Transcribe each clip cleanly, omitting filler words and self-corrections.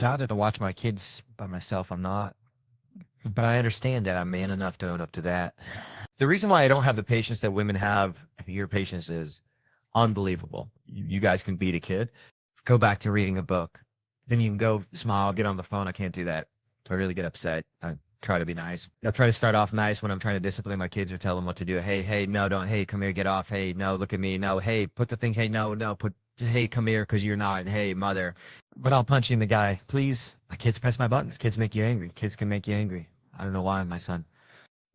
bothered to watch my kids by myself. I'm not. But I understand that I'm man enough to own up to that. The reason why I don't have the patience that women have, your patience is unbelievable. You guys can beat a kid. Go back to reading a book. Then you can go smile, get on the phone. I can't do that. I really get upset. I try to be nice. I try to start off nice when I'm trying to discipline my kids or tell them what to do. Hey, no, don't. Hey, come here, get off. Hey, no, look at me. No, hey, put the thing. Hey, no, hey, come here because you're not. Hey, mother. But I'll punch in the guy. Please. My kids press my buttons. Kids make you angry. Kids can make you angry. I don't know why, my son.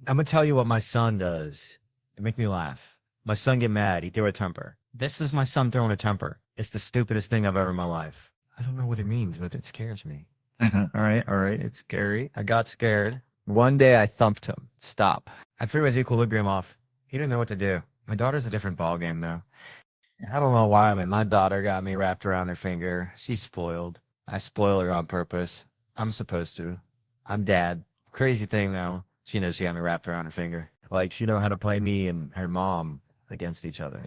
I'm going to tell you what my son does. It makes me laugh. My son get mad. He threw a temper. This is my son throwing a temper. It's the stupidest thing I've ever in my life. I don't know what it means, but it scares me. All right. It's scary. I got scared. One day I thumped him. Stop. I threw his equilibrium off. He didn't know what to do. My daughter's a different ballgame now. I don't know why, but my daughter got me wrapped around her finger. She's spoiled. I spoil her on purpose. I'm supposed to. I'm dad. Crazy thing though. She knows she got me wrapped around her finger. Like she know how to play me and her mom against each other.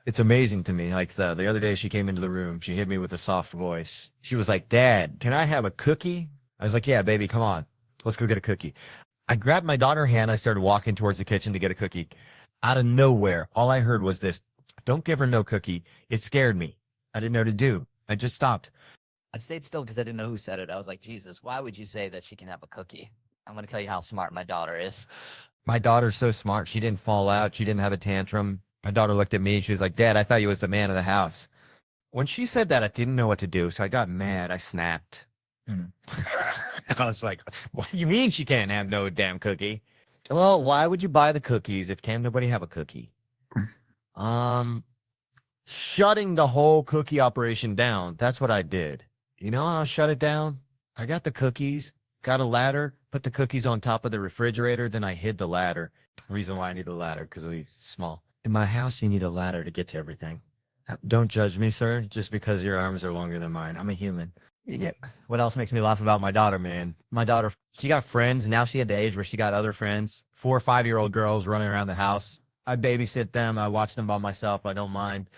It's amazing to me. Like the other day she came into the room. She hit me with a soft voice. She was like, Dad, can I have a cookie? I was like, yeah, baby, come on. Let's go get a cookie. I grabbed my daughter's hand. I started walking towards the kitchen to get a cookie. Out of nowhere, all I heard was this, don't give her no cookie. It scared me. I didn't know what to do. I just stopped. I stayed still because I didn't know who said it. I was like, Jesus, why would you say that she can have a cookie? I'm going to tell you how smart my daughter is. My daughter's so smart. She didn't fall out. She didn't have a tantrum. My daughter looked at me. She was like, Dad, I thought you was the man of the house. When she said that, I didn't know what to do. So I got mad. I snapped. I was like, what do you mean she can't have no damn cookie? Well, why would you buy the cookies if can't nobody have a cookie? Shutting the whole cookie operation down. That's what I did. You know how I shut it down? I got the cookies, got a ladder, put the cookies on top of the refrigerator, then I hid the ladder. Reason why I need the ladder, because we're small. In my house, you need a ladder to get to everything. Don't judge me, sir, just because your arms are longer than mine. I'm a human. Yeah. What else makes me laugh about my daughter, man? My daughter, she got friends. Now she at the age where she got other friends. 4 or 5-year-old girls running around the house. I babysit them. I watch them by myself. I don't mind.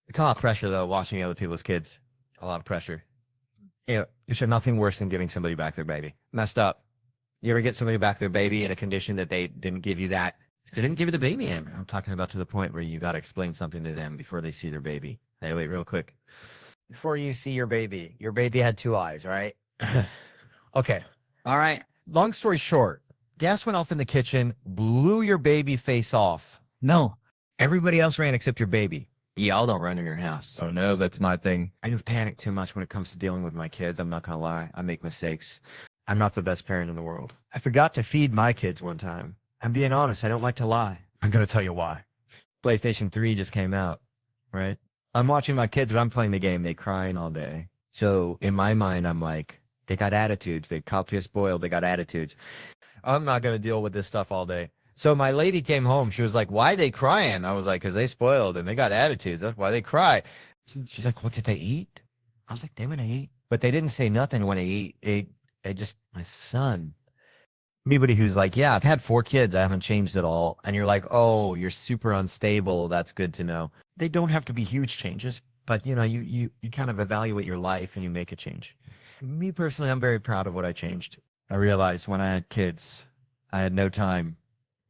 It's a lot of pressure, though, watching other people's kids. A lot of pressure. Yeah, there's nothing worse than giving somebody back their baby. Messed up. You ever get somebody back their baby in a condition that they didn't give you that? They didn't give you the baby in. I'm talking about to the point where you got to explain something to them before they see their baby. Hey, wait, real quick. Before you see your baby had 2 eyes, right? Okay. All right. Long story short, gas went off in the kitchen, blew your baby face off. No. Everybody else ran except your baby. Y'all don't run in your house. Oh, no, that's my thing. I do panic too much when it comes to dealing with my kids. I'm not going to lie. I make mistakes. I'm not the best parent in the world. I forgot to feed my kids one time. I'm being honest. I don't like to lie. I'm going to tell you why. PlayStation 3 just came out, right? I'm watching my kids, but I'm playing the game. They crying all day. So in my mind, I'm like, they got attitudes. They cop to spoiled. They got attitudes. I'm not going to deal with this stuff all day. So my lady came home. She was like, why they crying? I was like, because they spoiled and they got attitudes. That's why they cry. She's like, what did they eat? I was like, they want to eat. But they didn't say nothing when they eat. They just, my son. Anybody who's like, yeah, I've had 4 kids. I haven't changed at all. And you're like, oh, you're super unstable. That's good to know. They don't have to be huge changes. But, you kind of evaluate your life and you make a change. Me personally, I'm very proud of what I changed. I realized when I had kids, I had no time.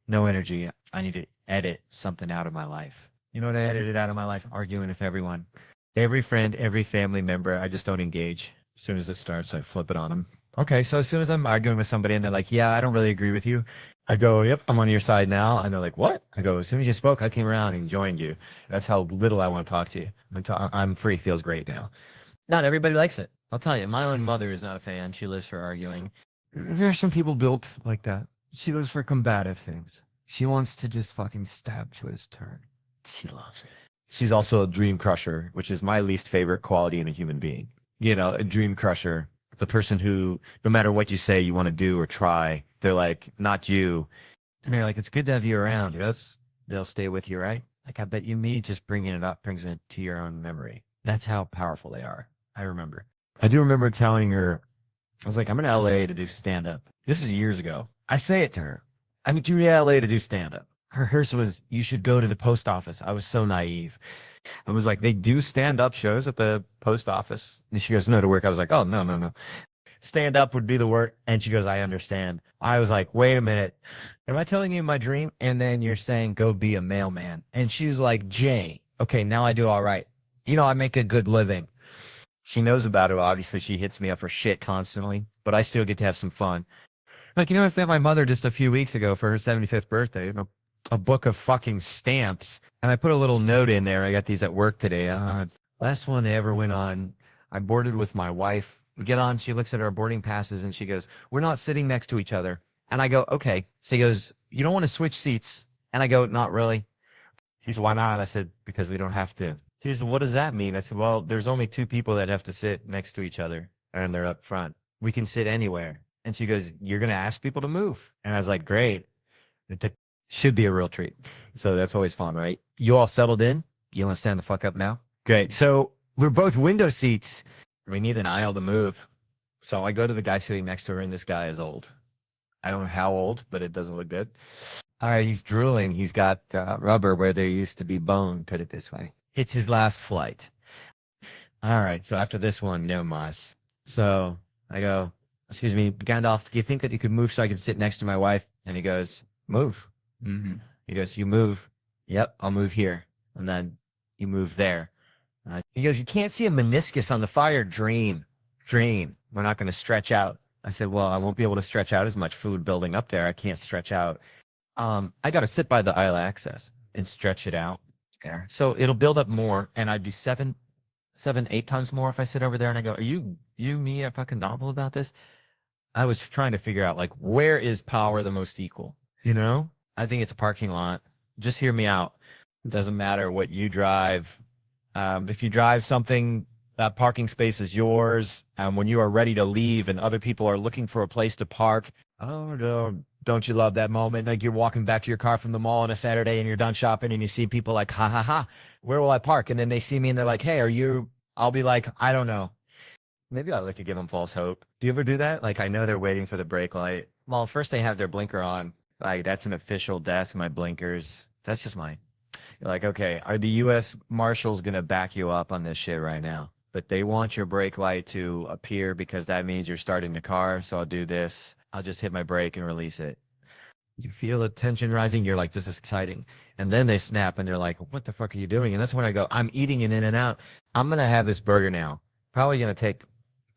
No energy. I need to edit something out of my life. You know what I edited out of my life? Arguing with everyone. Every friend, every family member, I just don't engage. As soon as it starts, I flip it on them. Okay, so as soon as I'm arguing with somebody and they're like, yeah, I don't really agree with you. I go, yep, I'm on your side now. And they're like, what? I go, as soon as you spoke, I came around and joined you. That's how little I want to talk to you. I'm free. Feels great now. Not everybody likes it. I'll tell you, my own mother is not a fan. She lives for arguing. There are some people built like that. She lives for combative things. She wants to just fucking stab to his turn. She loves it. She's also a dream crusher, which is my least favorite quality in a human being. A dream crusher. The person who, no matter what you say you want to do or try, they're like, not you. And they're like, it's good to have you around. Yes, they'll stay with you, right? Like, I bet you me just bringing it up brings it to your own memory. That's how powerful they are. I remember. I do remember telling her, I was like, I'm in LA to do stand-up. This is years ago. I say it to her. I'm in LA to do stand-up. Hers was, you should go to the post office. I was so naive. I was like, they do stand up shows at the post office. And she goes, no, to work. I was like, oh, no, no, no. Stand up would be the work. And she goes, I understand. I was like, wait a minute. Am I telling you my dream? And then you're saying, go be a mailman. And she was like, Jay, okay, now I do all right. You know, I make a good living. She knows about it. Obviously, she hits me up for shit constantly, but I still get to have some fun. Like, you know, I met my mother just a few weeks ago for her 75th birthday, a book of fucking stamps. And I put a little note in there. I got these at work today. Last one I ever went on, I boarded with my wife. We get on, she looks at our boarding passes and she goes, we're not sitting next to each other. And I go, okay. So he goes, you don't want to switch seats? And I go, not really. He said, why not? I said, because we don't have to. He said, what does that mean? I said, well, there's only two people that have to sit next to each other and they're up front. We can sit anywhere. And she goes, you're going to ask people to move. And I was like, great. That should be a real treat. So that's always fun, right? You all settled in? You want to stand the fuck up now? Great. So we're both window seats. We need an aisle to move. So I go to the guy sitting next to her, and this guy is old. I don't know how old, but it doesn't look good. All right, he's drooling. He's got rubber where there used to be bone, put it this way. It's his last flight. All right, so after this one, no mas. So I go, excuse me, Gandalf, do you think that you could move so I can sit next to my wife? And he goes, move. Mm-hmm. He goes, you move. Yep, I'll move here. And then you move there. He goes, you can't see a meniscus on the fire. Drain. We're not going to stretch out. I said, well, I won't be able to stretch out as much food building up there. I can't stretch out. I got to sit by the aisle access and stretch it out there. So it'll build up more. And I'd be 7, 8 times more if I sit over there. And I go, are you me, a fucking novel about this? I was trying to figure out, like, where is power the most equal? You know, I think it's a parking lot. Just hear me out. It doesn't matter what you drive. If you drive something, that parking space is yours. And when you are ready to leave and other people are looking for a place to park, oh, no, don't you love that moment? Like you're walking back to your car from the mall on a Saturday and you're done shopping and you see people like, ha, ha, ha, where will I park? And then they see me and they're like, hey, I'll be like, I don't know. Maybe I like to give them false hope. Do you ever do that? Like, I know they're waiting for the brake light. Well, first they have their blinker on. Like, that's an official desk, my blinkers. That's just mine. You're like, okay, are the U.S. Marshals going to back you up on this shit right now? But they want your brake light to appear because that means you're starting the car. So I'll do this. I'll just hit my brake and release it. You feel the tension rising. You're like, this is exciting. And then they snap and they're like, what the fuck are you doing? And that's when I go, I'm eating an In-N-Out. I'm going to have this burger now. Probably going to take,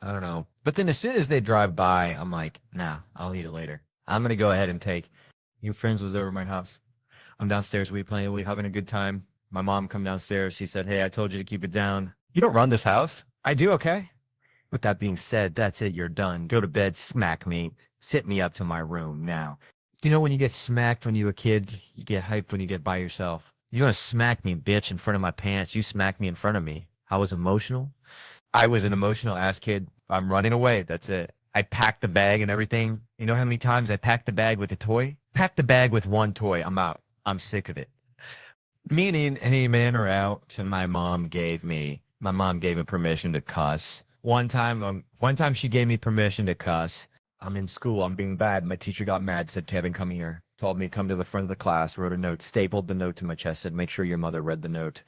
I don't know. But then as soon as they drive by, I'm like, nah, I'll eat it later. I'm going to go ahead and take. Your friends was over at my house. I'm downstairs. We playing. We having a good time. My mom come downstairs. She said, hey, I told you to keep it down. You don't run this house. I do. Okay. With that being said, that's it. You're done. Go to bed. Smack me. Sit me up to my room now. You know, when you get smacked when you're a kid, you get hyped when you get by yourself. You're going to smack me, bitch, in front of my pants. You smacked me in front of me. I was emotional. I was an emotional ass kid. I'm running away. That's it. I packed the bag and everything. You know how many times I packed the bag with a toy? Packed the bag with one toy. I'm out. I'm sick of it. Meaning any man or out to my mom gave me permission to cuss. One time she gave me permission to cuss. I'm in school. I'm being bad. My teacher got mad, said, Kevin, come here. Told me to come to the front of the class, wrote a note, stapled the note to my chest, said, make sure your mother read the note.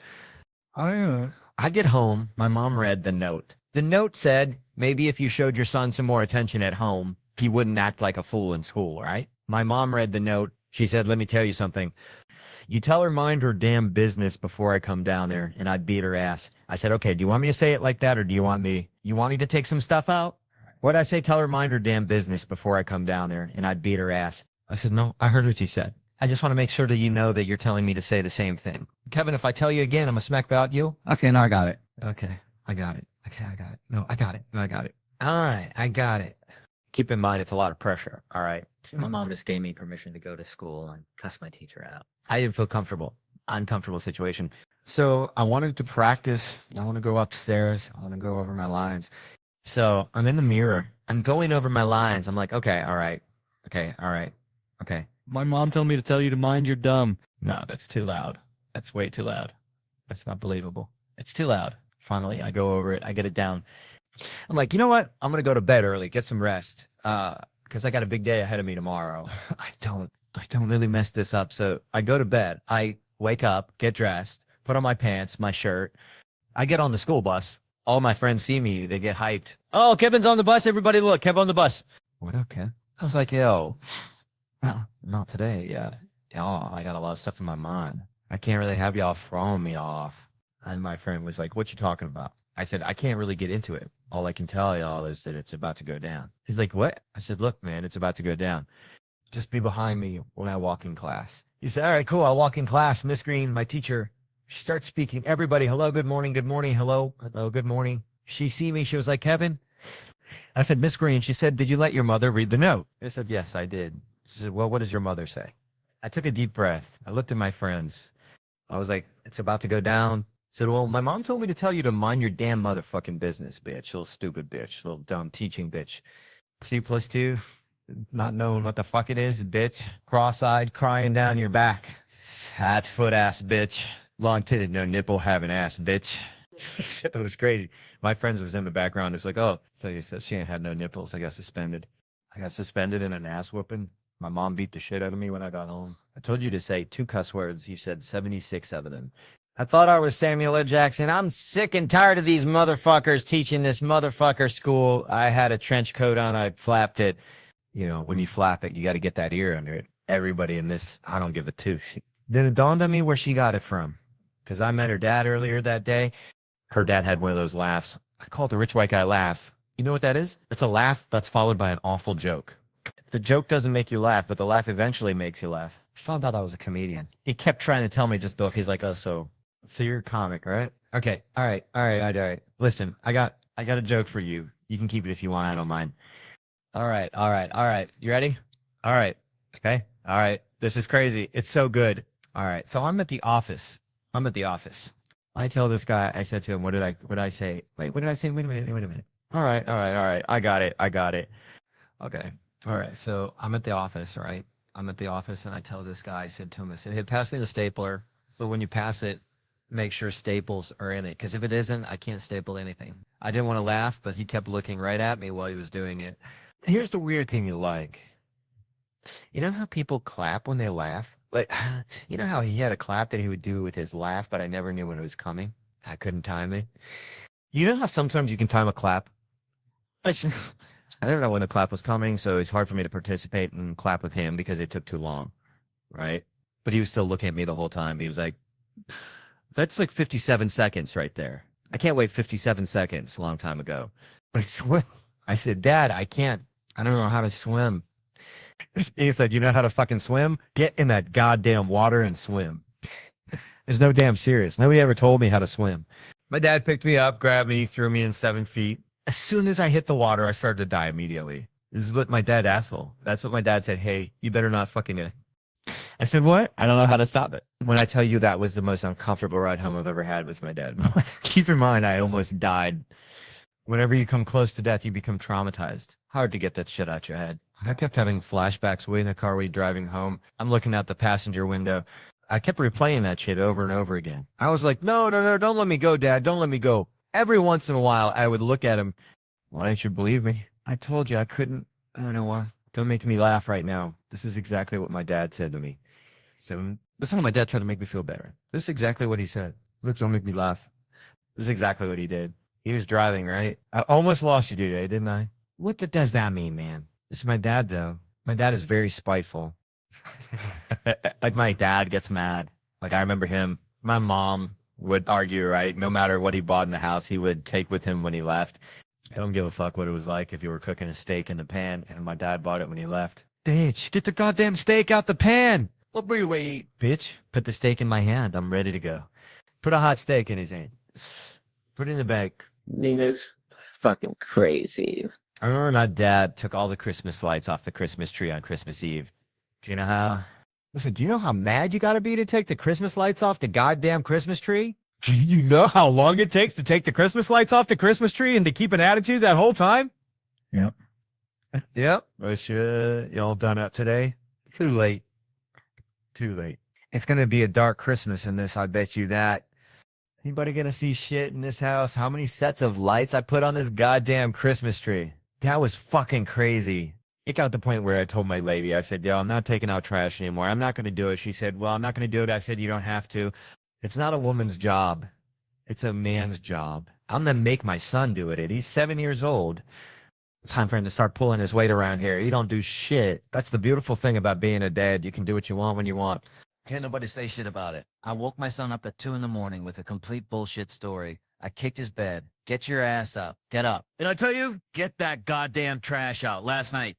I get home. My mom read the note. The note said, maybe if you showed your son some more attention at home, he wouldn't act like a fool in school, right? My mom read the note. She said, let me tell you something. You tell her mind her damn business before I come down there, and I'd beat her ass. I said, okay, do you want me to say it like that, or do you want me to take some stuff out? What'd I say? Tell her mind her damn business before I come down there, and I'd beat her ass. I said, no, I heard what you said. I just want to make sure that you know that you're telling me to say the same thing. Kevin, if I tell you again, I'm going to smack about you. Okay, now I got it. Okay, I got it. Okay, I got it. No, I got it. No, I got it. All right, I got it. Keep in mind, it's a lot of pressure. All right. My mom just gave me permission to go to school and cuss my teacher out. I didn't feel comfortable. Uncomfortable situation. So I wanted to practice. I want to go upstairs. I want to go over my lines. So I'm in the mirror. I'm going over my lines. I'm like, okay, all right. Okay, all right. Okay. My mom told me to tell you to mind your dumb. No, that's too loud. That's way too loud. That's not believable. It's too loud. Finally, I go over it. I get it down. I'm like, you know what? I'm going to go to bed early, get some rest. Because I got a big day ahead of me tomorrow. I don't. I don't really mess this up. So I go to bed. I wake up, get dressed, put on my pants, my shirt. I get on the school bus. All my friends see me. They get hyped. Oh, Kevin's on the bus. Everybody look, Kevin on the bus. What up, Kev? I was like, yo, well, not today. Yeah. Oh, I got a lot of stuff in my mind. I can't really have y'all throwing me off. And my friend was like, what you talking about? I said, I can't really get into it. All I can tell y'all is that it's about to go down. He's like, what? I said, look, man, it's about to go down. Just be behind me when I walk in class. He said, all right, cool. I'll walk in class. Miss Green, my teacher, she starts speaking. Everybody, hello, good morning, hello, good morning. She see me. She was like, Kevin. I said, Miss Green. She said, did you let your mother read the note? I said, yes, I did. She said, well, what does your mother say? I took a deep breath. I looked at my friends. I was like, it's about to go down. I said, well, my mom told me to tell you to mind your damn motherfucking business, bitch. Little stupid bitch. Little dumb teaching bitch. 2+2, not knowing what the fuck it is, bitch. Cross-eyed, crying down your back. Fat foot ass bitch. Long titted, no nipple having ass bitch. Shit, that was crazy. My friends was in the background. It was like, oh, so you said she ain't had no nipples. I got suspended. I got suspended in an ass whooping. My mom beat the shit out of me when I got home. I told you to say 2 cuss words. You said 76 of them. I thought I was Samuel L. Jackson. I'm sick and tired of these motherfuckers teaching this motherfucker school. I had a trench coat on. I flapped it. You know, when you flap it, you got to get that ear under it. Everybody in this, I don't give a tooth. Then it dawned on me where she got it from. Because I met her dad earlier that day. Her dad had one of those laughs. I call it the rich white guy laugh. You know what that is? It's a laugh that's followed by an awful joke. The joke doesn't make you laugh, but the laugh eventually makes you laugh. I found out I was a comedian. He kept trying to tell me just Bill. He's like, oh, so you're a comic, right? Okay. All right. Listen, I got a joke for you. You can keep it if you want. I don't mind. All right. You ready? All right. Okay. All right. This is crazy. It's so good. All right. So I'm at the office. I tell this guy, I said to him, what did I say? Wait, what did I say? Wait a minute. All right. I got it. Okay. All right. So I'm at the office, right? I'm at the office and I tell this guy, I said to him, hey, pass me the stapler. But when you pass it, make sure staples are in it. Because if it isn't, I can't staple anything. I didn't want to laugh, but he kept looking right at me while he was doing it. Here's the weird thing you like. You know how people clap when they laugh? Like, you know how he had a clap that he would do with his laugh, but I never knew when it was coming? I couldn't time it. You know how sometimes you can time a clap? I don't know when the clap was coming, so it's hard for me to participate and clap with him because it took too long, right? But he was still looking at me the whole time. He was like, that's like 57 seconds right there. I can't wait 57 seconds a long time ago. But I said, Dad, I can't. I don't know how to swim. He said, you know how to fucking swim? Get in that goddamn water and swim. There's no damn serious. Nobody ever told me how to swim. My dad picked me up, grabbed me, threw me in 7 feet. As soon as I hit the water, I started to die immediately. This is what my dad asshole. That's what my dad said. Hey, you better not fucking. I said, what? I don't know how to stop it. When I tell you that was the most uncomfortable ride home I've ever had with my dad. Keep in mind, I almost died. Whenever you come close to death, you become traumatized. Hard to get that shit out your head. I kept having flashbacks way in the car driving home. I'm looking out the passenger window. I kept replaying that shit over and over again. I was like, no, don't let me go, Dad. Don't let me go. Every once in a while, I would look at him. Why don't you believe me? I told you I couldn't. I don't know why. Don't make me laugh right now. This is exactly what my dad said to me. So this time my dad tried to make me feel better. This is exactly what he said. Look, don't make me laugh. This is exactly what he did. He was driving, right? I almost lost you today, didn't I? What does that mean, man? This is my dad, though. My dad is very spiteful. Like, my dad gets mad. Like, I remember him. My mom would argue, right? No matter what he bought in the house, he would take with him when he left. I don't give a fuck what it was like if you were cooking a steak in the pan and my dad bought it when he left. Bitch, get the goddamn steak out the pan. What were you eat? Bitch, put the steak in my hand. I'm ready to go. Put a hot steak in his hand. Put it in the bag. Nina's fucking crazy. I remember my dad took all the Christmas lights off the Christmas tree on Christmas Eve. Do you know how? Listen, do you know how mad you gotta be to take the Christmas lights off the goddamn Christmas tree? Do you know how long it takes to take the Christmas lights off the Christmas tree and to keep an attitude that whole time? Yep. Yep. Wish y'all done up today. Too late. It's gonna be a dark Christmas in this, I bet you that. Anybody gonna see shit in this house? How many sets of lights I put on this goddamn Christmas tree? That was fucking crazy. It got to the point where I told my lady, I said, yo, I'm not taking out trash anymore. I'm not going to do it. She said, well, I'm not going to do it. I said, you don't have to. It's not a woman's job. It's a man's job. I'm going to make my son do it. He's 7 years old. It's time for him to start pulling his weight around here. He don't do shit. That's the beautiful thing about being a dad. You can do what you want when you want. Can't nobody say shit about it. I woke my son up at 2 a.m. with a complete bullshit story. I kicked his bed. Get your ass up. Get up. And I tell you, get that goddamn trash out last night.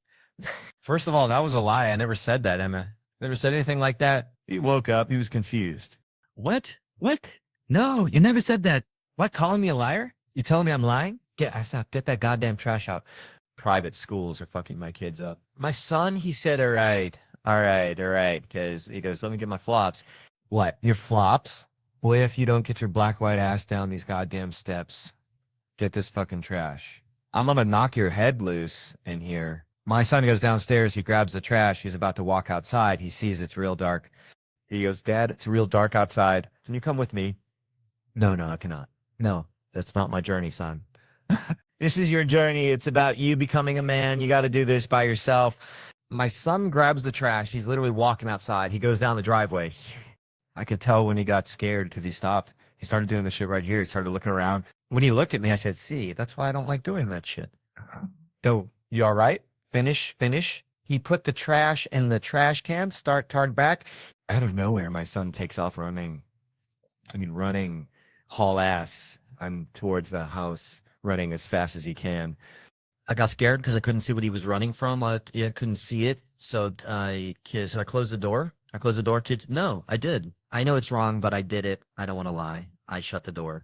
First of all, that was a lie. I never said that, Emma. Never said anything like that. He woke up. He was confused. What? What? No, you never said that. What? Calling me a liar? You telling me I'm lying? Get that goddamn trash out. Private schools are fucking my kids up. My son, he said, all right. Because he goes, let me get my flops. What? Your flops? Boy, if you don't get your black, white ass down these goddamn steps, get this fucking trash. I'm going to knock your head loose in here. My son goes downstairs. He grabs the trash. He's about to walk outside. He sees it's real dark. He goes, Dad, it's real dark outside. Can you come with me? No, I cannot. No, that's not my journey, son. This is your journey. It's about you becoming a man. You got to do this by yourself. My son grabs the trash. He's literally walking outside. He goes down the driveway. I could tell when he got scared because he stopped. He started doing the shit right here. He started looking around. When he looked at me, I said, see, that's why I don't like doing that shit. Go, you all right? Finish. He put the trash in the trash can, turned back. Out of nowhere, my son takes off running. Running haul ass. I'm towards the house, running as fast as he can. I got scared because I couldn't see what he was running from. I couldn't see it. So I closed the door. Kid. No, I did. I know it's wrong, but I did it. I don't want to lie. I shut the door.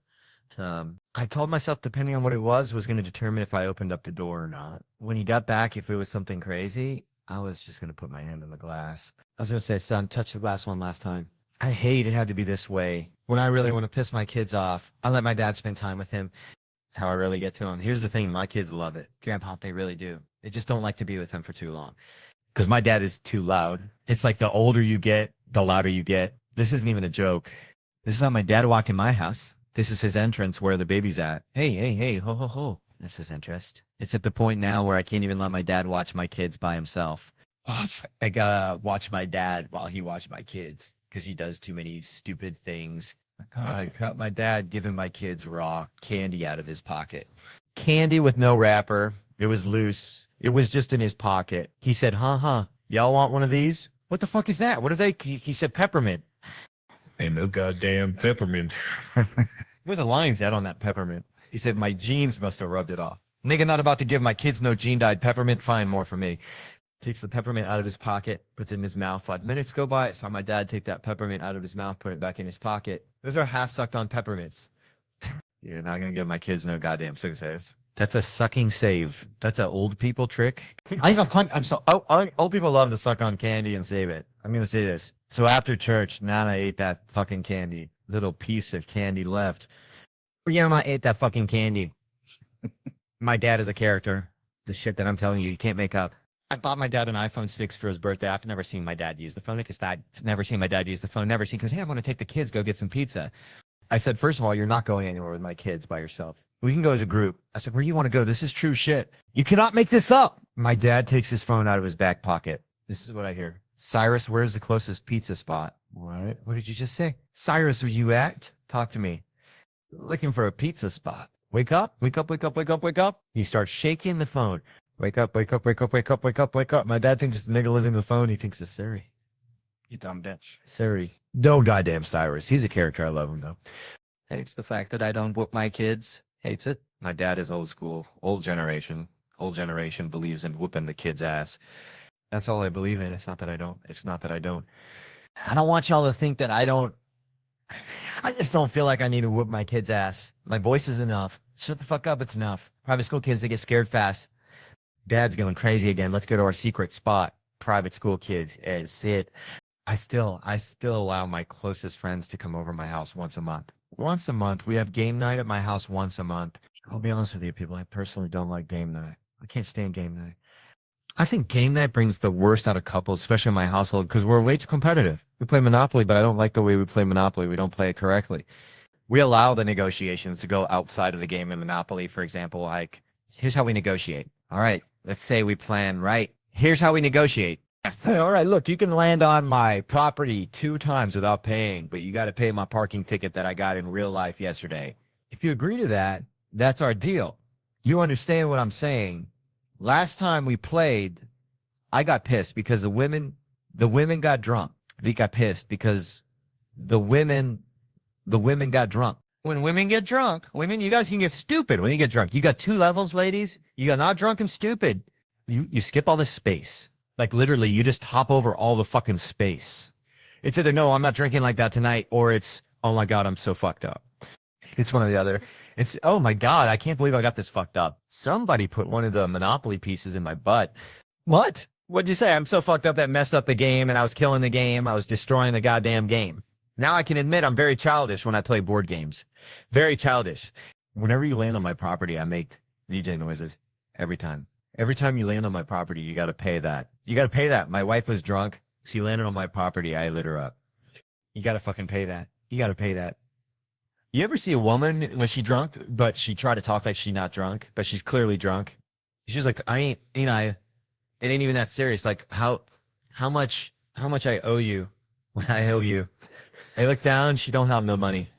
I told myself, depending on what it was going to determine if I opened up the door or not. When he got back, if it was something crazy, I was just going to put my hand in the glass. I was going to say, son, touch the glass one last time. I hate it had to be this way. When I really want to piss my kids off, I let my dad spend time with him. That's how I really get to them. Here's the thing. My kids love it. Grandpa, they really do. They just don't like to be with him for too long. Because my dad is too loud. It's like the older you get, the louder you get. This isn't even a joke. This is how my dad walked in my house. This is his entrance where the baby's at. Hey, ho, ho, ho. That's his interest. It's at the point now where I can't even let my dad watch my kids by himself. I gotta watch my dad while he watches my kids because he does too many stupid things. I got my dad giving my kids raw candy out of his pocket. Candy with no wrapper. It was loose. It was just in his pocket. He said, y'all want one of these? What the fuck is that? What are they? He said peppermint. Ain't no goddamn peppermint. Where the lines at on that peppermint? He said, my jeans must have rubbed it off. Nigga not about to give my kids no gene-dyed peppermint. Fine, more for me. Takes the peppermint out of his pocket, puts it in his mouth. 5 minutes go by. Saw my dad take that peppermint out of his mouth, put it back in his pocket. Those are half-sucked on peppermints. You're not going to give my kids no goddamn suck save. That's a sucking save. That's an old people trick. Old people love to suck on candy and save it. I'm going to say this. So after church, Nana ate that fucking candy. Little piece of candy left. Grandma ate that fucking candy. My dad is a character. The shit that I'm telling you, you can't make up. I bought my dad an iPhone 6 for his birthday. I've never seen my dad use the phone. Never seen my dad use the phone. Never seen, because, hey, I want to take the kids, go get some pizza. I said, first of all, you're not going anywhere with my kids by yourself. We can go as a group. I said, where do you want to go? This is true shit. You cannot make this up. My dad takes his phone out of his back pocket. This is what I hear. Cyrus, where's the closest pizza spot? What? What did you just say? Cyrus, where you at? Talk to me. Looking for a pizza spot. Wake up. He starts shaking the phone. Wake up. My dad thinks it's a nigga living in the phone. He thinks it's Siri. You dumb bitch. Siri. No goddamn Cyrus. He's a character. I love him, though. Hates the fact that I don't whoop my kids. Hates it. My dad is old school. Old generation. Old generation believes in whooping the kid's ass. That's all I believe in. It's not that I don't. I don't want y'all to think that I don't. I just don't feel like I need to whoop my kid's ass. My voice is enough. Shut the fuck up. It's enough. Private school kids, they get scared fast. Dad's going crazy again. Let's go to our secret spot. Private school kids. And sit. I still allow my closest friends to come over my house once a month. Once a month. We have game night at my house once a month. I'll be honest with you, people. I personally don't like game night. I can't stand game night. I think game night brings the worst out of couples, especially in my household, because we're way too competitive. We play Monopoly, but I don't like the way we play Monopoly. We don't play it correctly. We allow the negotiations to go outside of the game in Monopoly. For example, like, here's how we negotiate. All right, let's say we plan, right? Here's how we negotiate. All right, look, you can land on my property 2 times without paying, but you got to pay my parking ticket that I got in real life yesterday. If you agree to that, that's our deal. You understand what I'm saying? Last time we played, I got pissed because the women got drunk. They got pissed because the women got drunk. When women get drunk, you guys can get stupid when you get drunk. You got 2 levels, ladies. You got not drunk and stupid. You skip all the space. Like literally, you just hop over all the fucking space. It's either, no, I'm not drinking like that tonight, or it's, oh my God, I'm so fucked up. It's one or the other. It's, oh my God, I can't believe I got this fucked up. Somebody put one of the Monopoly pieces in my butt. What? What'd you say? I'm so fucked up that messed up the game, and I was killing the game. I was destroying the goddamn game. Now I can admit I'm very childish when I play board games. Very childish. Whenever you land on my property, I make DJ noises every time. Every time you land on my property, you got to pay that. You got to pay that. My wife was drunk. She landed on my property. I lit her up. You got to fucking pay that. You got to pay that. You ever see a woman when she drunk, but she try to talk like she's not drunk, but she's clearly drunk? She's like, it ain't even that serious. Like how much I owe you when I owe you. I look down. She don't have no money.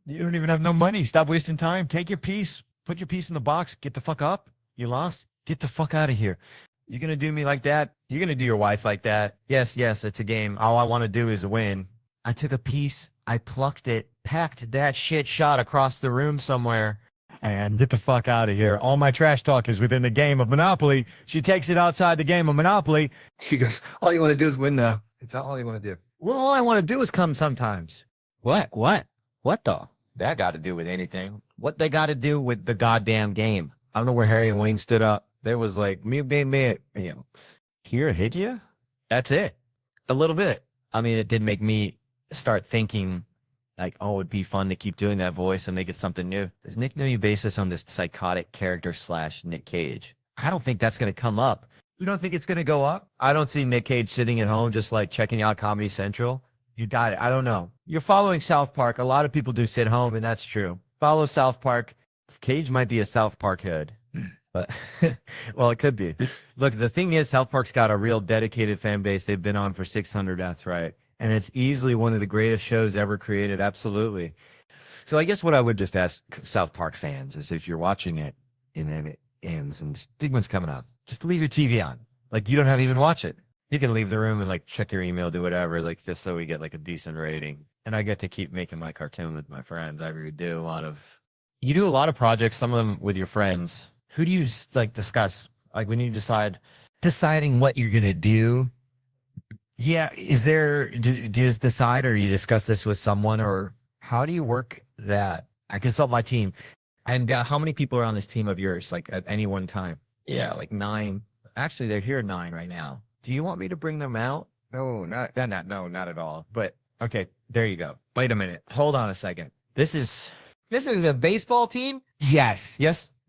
You don't even have no money. Stop wasting time. Take your piece. Put your piece in the box. Get the fuck up. You lost. Get the fuck out of here. You're going to do me like that? You're going to do your wife like that? Yes, it's a game. All I want to do is win. I took a piece. I plucked it, packed that shit shot across the room somewhere, and get the fuck out of here. All my trash talk is within the game of Monopoly. She takes it outside the game of Monopoly. She goes, all you want to do is win now. It's all you want to do. Well, all I want to do is come sometimes. What though? That got to do with anything. What they got to do with the goddamn game? I don't know where Harry and Wayne stood up. There was like, me, here it hit you? That's it. A little bit. I mean, it did make me start thinking like, oh, it'd be fun to keep doing that voice and make it something new. Does Nick know you base this on this psychotic character / Nick Cage? I don't think that's going to come up. You don't think it's going to go up? I don't see Nick Cage sitting at home just like checking out Comedy Central. You got it. I don't know. You're following South Park. A lot of people do sit home, and that's true. Follow South Park. Cage might be a South Park head. But, well, it could be. Look, the thing is, South Park's got a real dedicated fan base. They've been on for 600. That's right. And it's easily one of the greatest shows ever created. Absolutely. So I guess what I would just ask South Park fans is if you're watching it and then it ends and Stigman's coming up, just leave your TV on. Like, you don't have to even watch it. You can leave the room and like check your email, do whatever, like just so we get like a decent rating. And I get to keep making my cartoon with my friends. I really do you do a lot of projects, some of them with your friends. Who do you like discuss? Like when you deciding what you're going to do. Yeah. Is there, do you just decide or you discuss this with someone, or how do you work that? I consult my team. And how many people are on this team of yours? Like at any one time? Yeah. Like 9. Actually, they're here 9 right now. Do you want me to bring them out? No, not at all. But okay, there you go. Wait a minute. Hold on a second. This is a baseball team? Yes.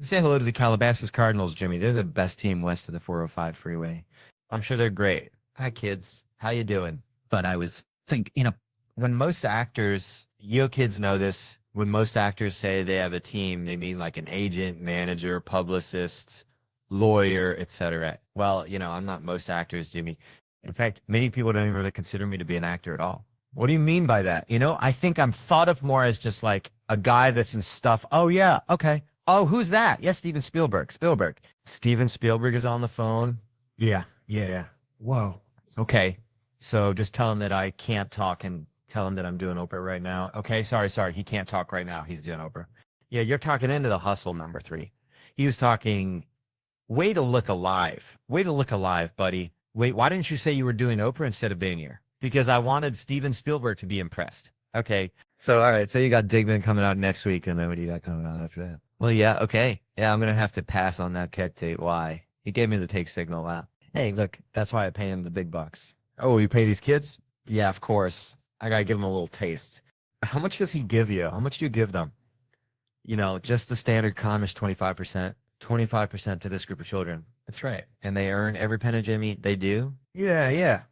Say hello to the Calabasas Cardinals, Jimmy. They're the best team west of the 405 freeway. I'm sure they're great. Hi, kids. How you doing? But I was thinking, when most actors, you kids know this, when most actors say they have a team, they mean like an agent, manager, publicist, lawyer, etc. Well, I'm not most actors, Jimmy. In fact, many people don't even really consider me to be an actor at all. What do you mean by that? I think I'm thought of more as just like a guy that's in stuff. Oh, yeah. Okay. Oh, who's that? Yes, Steven Spielberg. Steven Spielberg is on the phone. Yeah. Whoa. Okay. So just tell him that I can't talk and tell him that I'm doing Oprah right now. Okay. Sorry. He can't talk right now. He's doing Oprah. Yeah. You're talking into the hustle number 3. He was talking, way to look alive, buddy. Wait, why didn't you say you were doing Oprah instead of being here? Because I wanted Steven Spielberg to be impressed. Okay. So, all right. So you got Digman coming out next week. And then what do you got coming out after that? Well, yeah. Okay. Yeah. I'm going to have to pass on that cat date. Why? He gave me the take signal out. Hey, look, that's why I pay him the big bucks. Oh, you pay these kids? Yeah, of course. I got to give them a little taste. How much does he give you? How much do you give them? Just the standard Connish 25%. 25% to this group of children. That's right. And they earn every penny, Jimmy. They do? Yeah.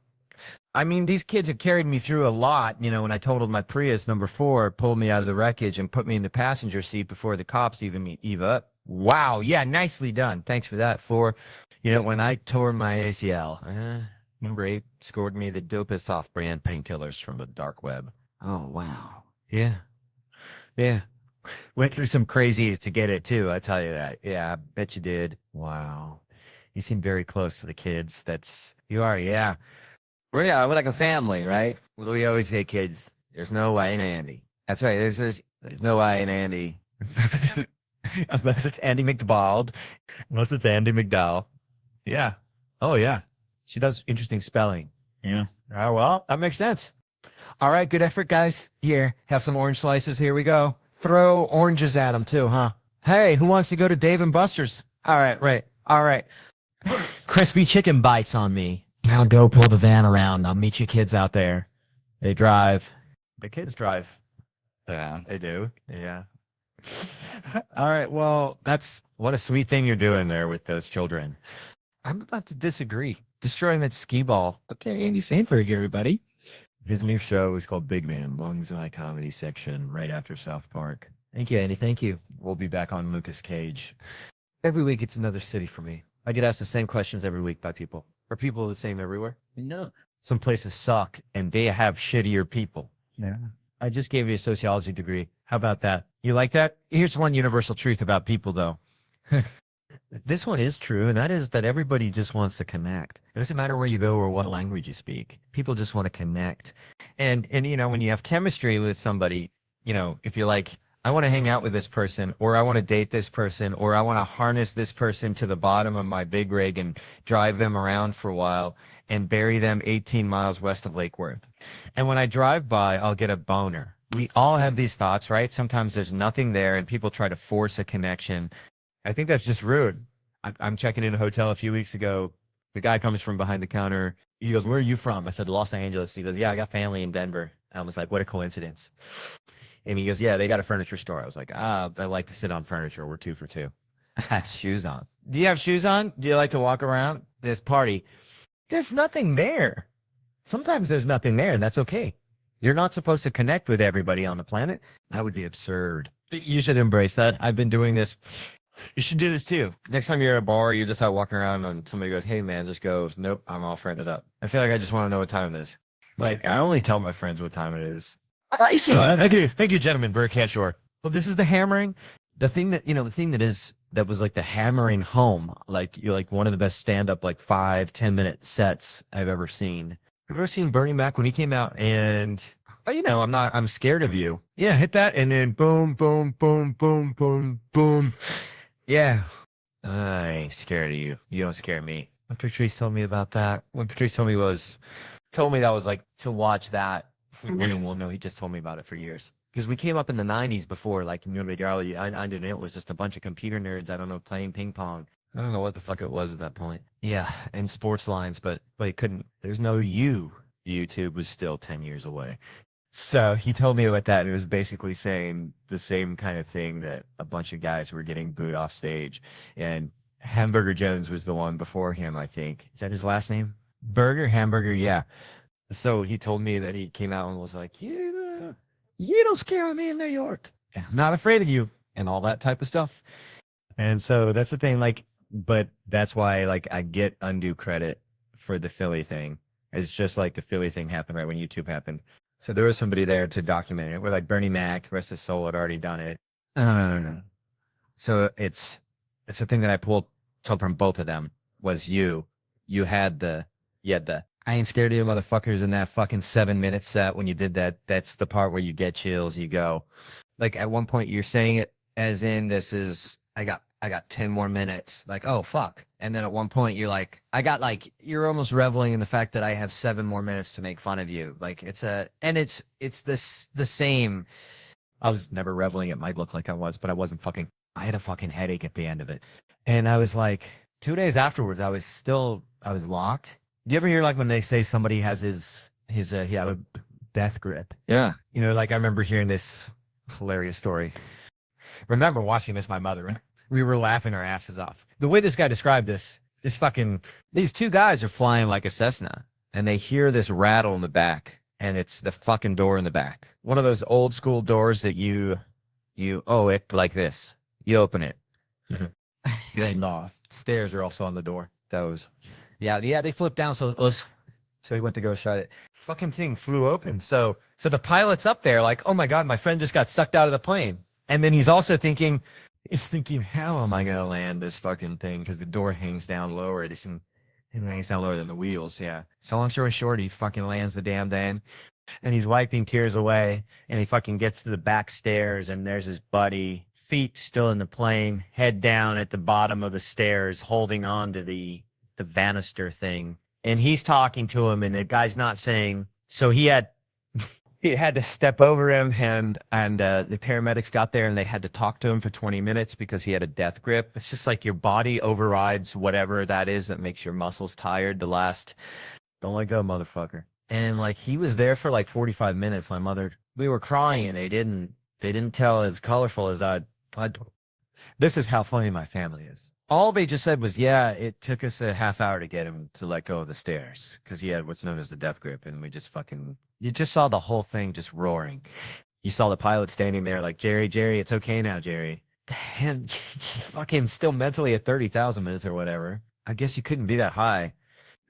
I mean, these kids have carried me through a lot. When I totaled my Prius, number 4, pulled me out of the wreckage and put me in the passenger seat before the cops even meet Eva up. Wow. Yeah, nicely done. Thanks for that. When I tore my ACL, number 8 scored me the dopest off-brand painkillers from the dark web. Oh, wow. Yeah. Yeah. Went through some crazies to get it too, I tell you that. Yeah, I bet you did. Wow. You seem very close to the kids. You are, yeah. We're like a family, right? What do we always say, kids? There's no way in Andy. That's right. There's no way in Andy. Unless it's Andy McDowell. Unless it's Andy McDowell. Yeah. Oh, yeah. She does interesting spelling. Yeah. Well, that makes sense. All right. Good effort, guys. Here, have some orange slices. Here we go. Throw oranges at them, too, huh? Hey, who wants to go to Dave and Buster's? All right. Right. All right. Crispy chicken bites on me. Now go pull the van around. I'll meet you kids out there. They drive. The kids drive. Yeah. They do. Yeah. All right. Well, what a sweet thing you're doing there with those children. I'm about to disagree. Destroying that skee ball. Okay, Andy Sandberg, everybody. His new show is called Big Man, Lungs My Comedy Section, right after South Park. Thank you, Andy. Thank you. We'll be back on Lucas Cage. Every week, it's another city for me. I get asked the same questions every week by people. Are people the same everywhere? No. Some places suck, and they have shittier people. Yeah. I just gave you a sociology degree. How about that? You like that? Here's one universal truth about people, though. This one is true, and that is that everybody just wants to connect. It doesn't matter where you go or what language you speak. People just want to connect. And when you have chemistry with somebody, if you're like, I want to hang out with this person, or I want to date this person, or I want to harness this person to the bottom of my big rig and drive them around for a while and bury them 18 miles west of Lake Worth. And when I drive by, I'll get a boner. We all have these thoughts, right? Sometimes there's nothing there and people try to force a connection. I think that's just rude. I'm checking in a hotel a few weeks ago. The guy comes from behind the counter. He goes, "Where are you from?" I said, "Los Angeles." He goes, "Yeah, I got family in Denver." I was like, what a coincidence. And he goes, "Yeah, they got a furniture store." I was like, I like to sit on furniture. We're 2 for 2. I have shoes on. Do you have shoes on? Do you like to walk around this party? There's nothing there. Sometimes there's nothing there, and that's okay. You're not supposed to connect with everybody on the planet. That would be absurd. You should embrace that. I've been doing this. You should do this too. Next time you're at a bar, you're just out walking around and somebody goes, "Hey man," just goes, "Nope, I'm all friended up." I feel like I just want to know what time it is. Like, I only tell my friends what time it is. Thank you, gentlemen. Very casual. Well, this is the hammering. The thing that was like the hammering home. Like, you're like one of the best stand-up, like 5-10 minute sets I've ever seen. Have you ever seen Bernie Mac when he came out? And I'm scared of you. Yeah, hit that, and then boom, boom, boom, boom, boom, boom. Yeah. I ain't scared of you. You don't scare me. What Patrice told me about that. What Patrice told me that was like to watch that. Well, no, he just told me about it for years. Because we came up in the 90s before, like, Big Alley. I didn't know. It was just a bunch of computer nerds, I don't know, playing ping pong. I don't know what the fuck it was at that point. Yeah, and sports lines, but it couldn't. There's no you. YouTube was still 10 years away. So he told me about that, and it was basically saying the same kind of thing, that a bunch of guys were getting booed off stage. And Hamburger Jones was the one before him, I think. Is that his last name? Hamburger, yeah. So he told me that he came out and was like, you don't scare me in New York. I'm not afraid of you, and all that type of stuff. And so that's the thing, like, but that's why, like, I get undue credit for the Philly thing. It's just like the Philly thing happened right when YouTube happened. So there was somebody there to document it. Where like Bernie Mac, rest of his soul, had already done it. No. So it's the thing that I pulled from both of them was you had the I ain't scared of you motherfuckers in that fucking 7-minute set when you did that. That's the part where you get chills. You go, like, at one point you're saying it as in, this is, I got 10 more minutes. Like, oh, fuck. And then at one point you're like, you're almost reveling in the fact that I have 7 more minutes to make fun of you. Like, it's the same. I was never reveling. It might look like I was, but I wasn't fucking. I had a fucking headache at the end of it. And I was like, 2 days afterwards, I was locked. Do you ever hear, like, when they say somebody has his death grip? Yeah. Like, I remember hearing this hilarious story. Remember watching this, my mother, right? We were laughing our asses off. The way this guy described these 2 guys are flying like a Cessna, and they hear this rattle in the back, and it's the fucking door in the back. One of those old school doors that you it like this. You open it. Yeah, no. Stairs are also on the door. Those. Yeah, They flipped down, so he went to go shut it. Fucking thing flew open. So the pilot's up there, like, oh my god, my friend just got sucked out of the plane. And then he's thinking, how am I gonna land this fucking thing? Because the door hangs down lower. It hangs down lower than the wheels. Yeah. So long story short, he fucking lands the damn thing, and he's wiping tears away, and he fucking gets to the back stairs, and there's his buddy, feet still in the plane, head down at the bottom of the stairs, holding on to the banister thing. And he's talking to him, and the guy's not saying. So he had to step over him, and the paramedics got there, and they had to talk to him for 20 minutes because he had a death grip. It's just like your body overrides whatever that is that makes your muscles tired. Don't let go, motherfucker. And like he was there for like 45 minutes. We were crying, and they didn't tell as colorful as I'd. This is how funny my family is. All they just said was, yeah, it took us a half hour to get him to let go of the stairs because he had what's known as the death grip. And we just you just saw the whole thing just roaring. You saw the pilot standing there like, Jerry, it's okay now, Jerry. And fucking still mentally at 30,000 minutes or whatever. I guess you couldn't be that high.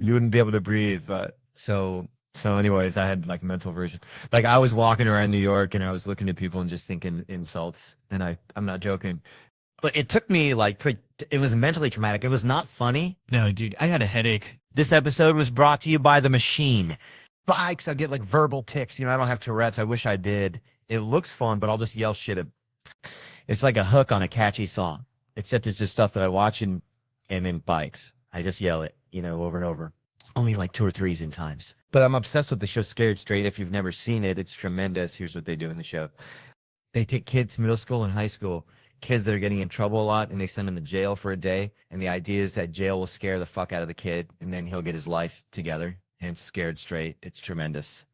You wouldn't be able to breathe. But so anyways, I had like a mental version. Like I was walking around New York, and I was looking at people and just thinking insults. And I'm not joking. But it took me it was mentally traumatic. It was not funny. No, dude, I had a headache. This episode was brought to you by The Machine. Bikes, I get like verbal tics. I don't have Tourette's. I wish I did. It looks fun, but I'll just yell shit. It's like a hook on a catchy song, except it's just stuff that I watch and then bikes. I just yell it, over and over. Only like 2 or 3 in times. But I'm obsessed with the show Scared Straight. If you've never seen it, it's tremendous. Here's what they do in the show. They take kids, middle school and high school, kids that are getting in trouble a lot, and they send them to jail for a day. And the idea is that jail will scare the fuck out of the kid, and then he'll get his life together. And it's Scared Straight. It's tremendous.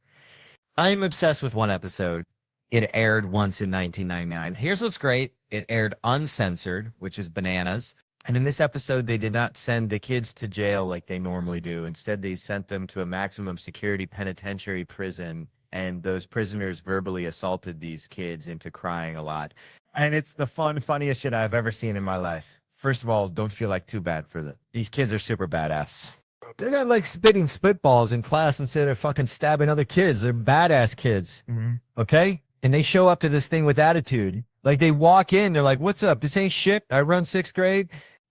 I'm obsessed with one episode. It aired once in 1999. Here's what's great. It aired uncensored, which is bananas. And in this episode, they did not send the kids to jail like they normally do. Instead, they sent them to a maximum security penitentiary prison. And those prisoners verbally assaulted these kids into crying a lot. And it's the funniest shit I've ever seen in my life. First of all, don't feel like too bad for them. These kids are super badass. They're not like spitting spitballs in class instead of fucking stabbing other kids. They're badass kids. Mm-hmm. Okay? And they show up to this thing with attitude. Like they walk in, they're like, what's up? This ain't shit. I run 6th grade.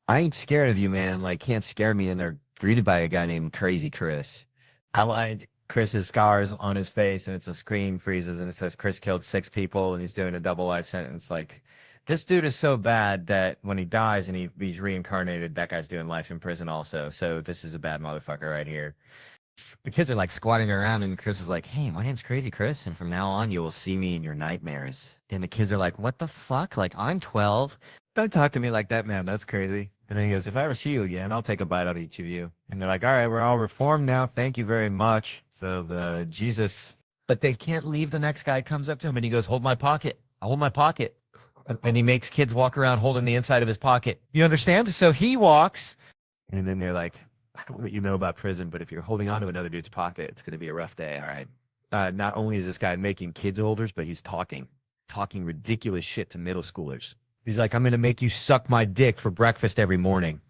I ain't scared of you, man. Like, can't scare me. And they're greeted by a guy named Crazy Chris. I lied. Chris's scars on his face, and it's a screen freezes, and it says Chris killed 6 people, and he's doing a double life sentence. Like, this dude is so bad that when he dies and he's reincarnated, that guy's doing life in prison also. So this is a bad motherfucker right here. The kids are like squatting around, and Chris is like, hey, my name's Crazy Chris, and from now on you will see me in your nightmares. And the kids are like, what the fuck? Like, I'm 12. Don't talk to me like that, man. That's crazy. And then he goes, if I ever see you again, I'll take a bite out of each of you. And they're like, all right, we're all reformed now. Thank you very much. So Jesus. But they can't leave. The next guy comes up to him and he goes, hold my pocket. I'll hold my pocket. And he makes kids walk around holding the inside of his pocket. You understand? So he walks. And then they're like, I don't know what you know about prison, but if you're holding on to another dude's pocket, it's going to be a rough day. All right. Not only is this guy making kids holders, but he's talking ridiculous shit to middle schoolers. He's like, I'm going to make you suck my dick for breakfast every morning.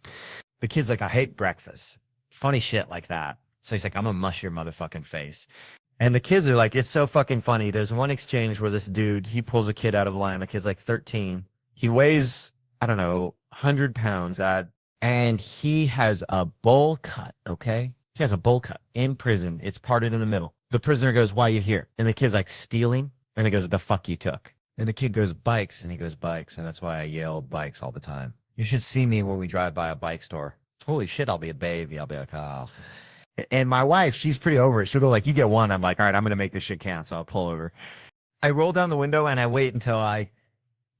The kid's like, I hate breakfast. Funny shit like that. So he's like, I'm going to mush your motherfucking face. And the kids are like, it's so fucking funny. There's one exchange where this dude, he pulls a kid out of line. The kid's like 13. He weighs, I don't know, 100 pounds. And he has a bowl cut, okay? He has a bowl cut in prison. It's parted in the middle. The prisoner goes, why are you here? And the kid's like, stealing? And he goes, the fuck you took? And the kid goes, bikes. And he goes, bikes. And that's why I yell bikes all the time. You should see me when we drive by a bike store. Holy shit, I'll be a baby. I'll be like, oh. And my wife, she's pretty over it. She'll go like, you get one. I'm like, all right, I'm going to make this shit count. So I'll pull over. I roll down the window and I wait until I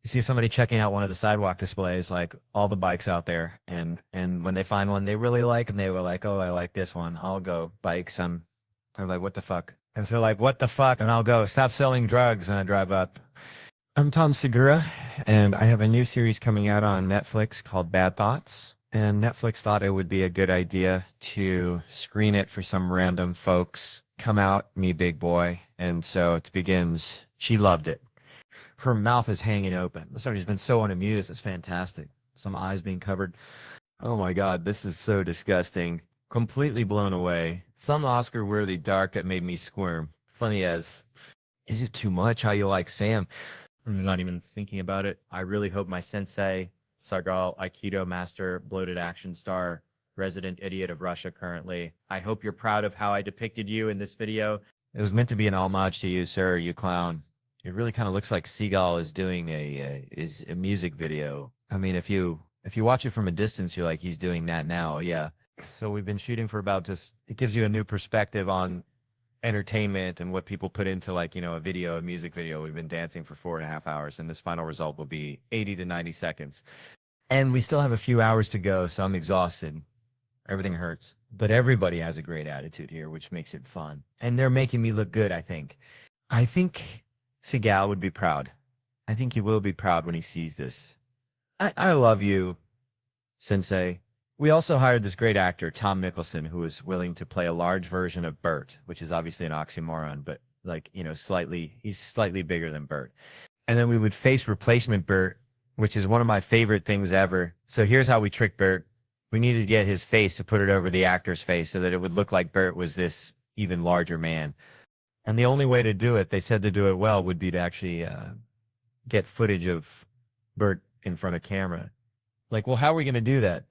see somebody checking out one of the sidewalk displays, like all the bikes out there. And when they find one they really like, and they were like, oh, I like this one, I'll go bikes. They're like, what the fuck? And they're like, what the fuck? And I'll go, stop selling drugs. And I drive up. I'm Tom Segura, and I have a new series coming out on Netflix called Bad Thoughts. And Netflix thought it would be a good idea to screen it for some random folks. Come out, me big boy. And so it begins. She loved it. Her mouth is hanging open. Somebody's been so unamused. It's fantastic. some eyes being covered. Oh my God, this is so disgusting. Completely blown away. Some Oscar-worthy dark that made me squirm. Funny as, is it too much how you like Sam? I'm not even thinking about it. I really hope my sensei, Sargal, Aikido master, bloated action star, resident idiot of Russia currently. I hope you're proud of how I depicted you in this video. It was meant to be an homage to you, sir, you clown. It really kind of looks like Seagal is doing a music video. I mean, if you watch it from a distance, you're like, he's doing that now. Yeah. So we've been shooting for about just, it gives you a new perspective on entertainment and what people put into, like, you know, a music video. We've been dancing for 4.5 hours, and this final result will be 80 to 90 seconds. And we still have a few hours to go, so I'm exhausted. Everything hurts. But everybody has a great attitude here, which makes it fun. And they're making me look good, I think. I think Seagal would be proud. I think he will be proud when he sees this. I love you, Sensei. We also hired this great actor, Tom Mickelson, who was willing to play a large version of Bert, which is obviously an oxymoron, but, like, you know, he's slightly bigger than Bert. And then we would face replacement Bert, which is one of my favorite things ever. So here's how we tricked Bert. We needed to get his face to put it over the actor's face so that it would look like Bert was this even larger man. And the only way to do it, they said to do it well, would be to actually get footage of Bert in front of camera. Like, well, how are we going to do that?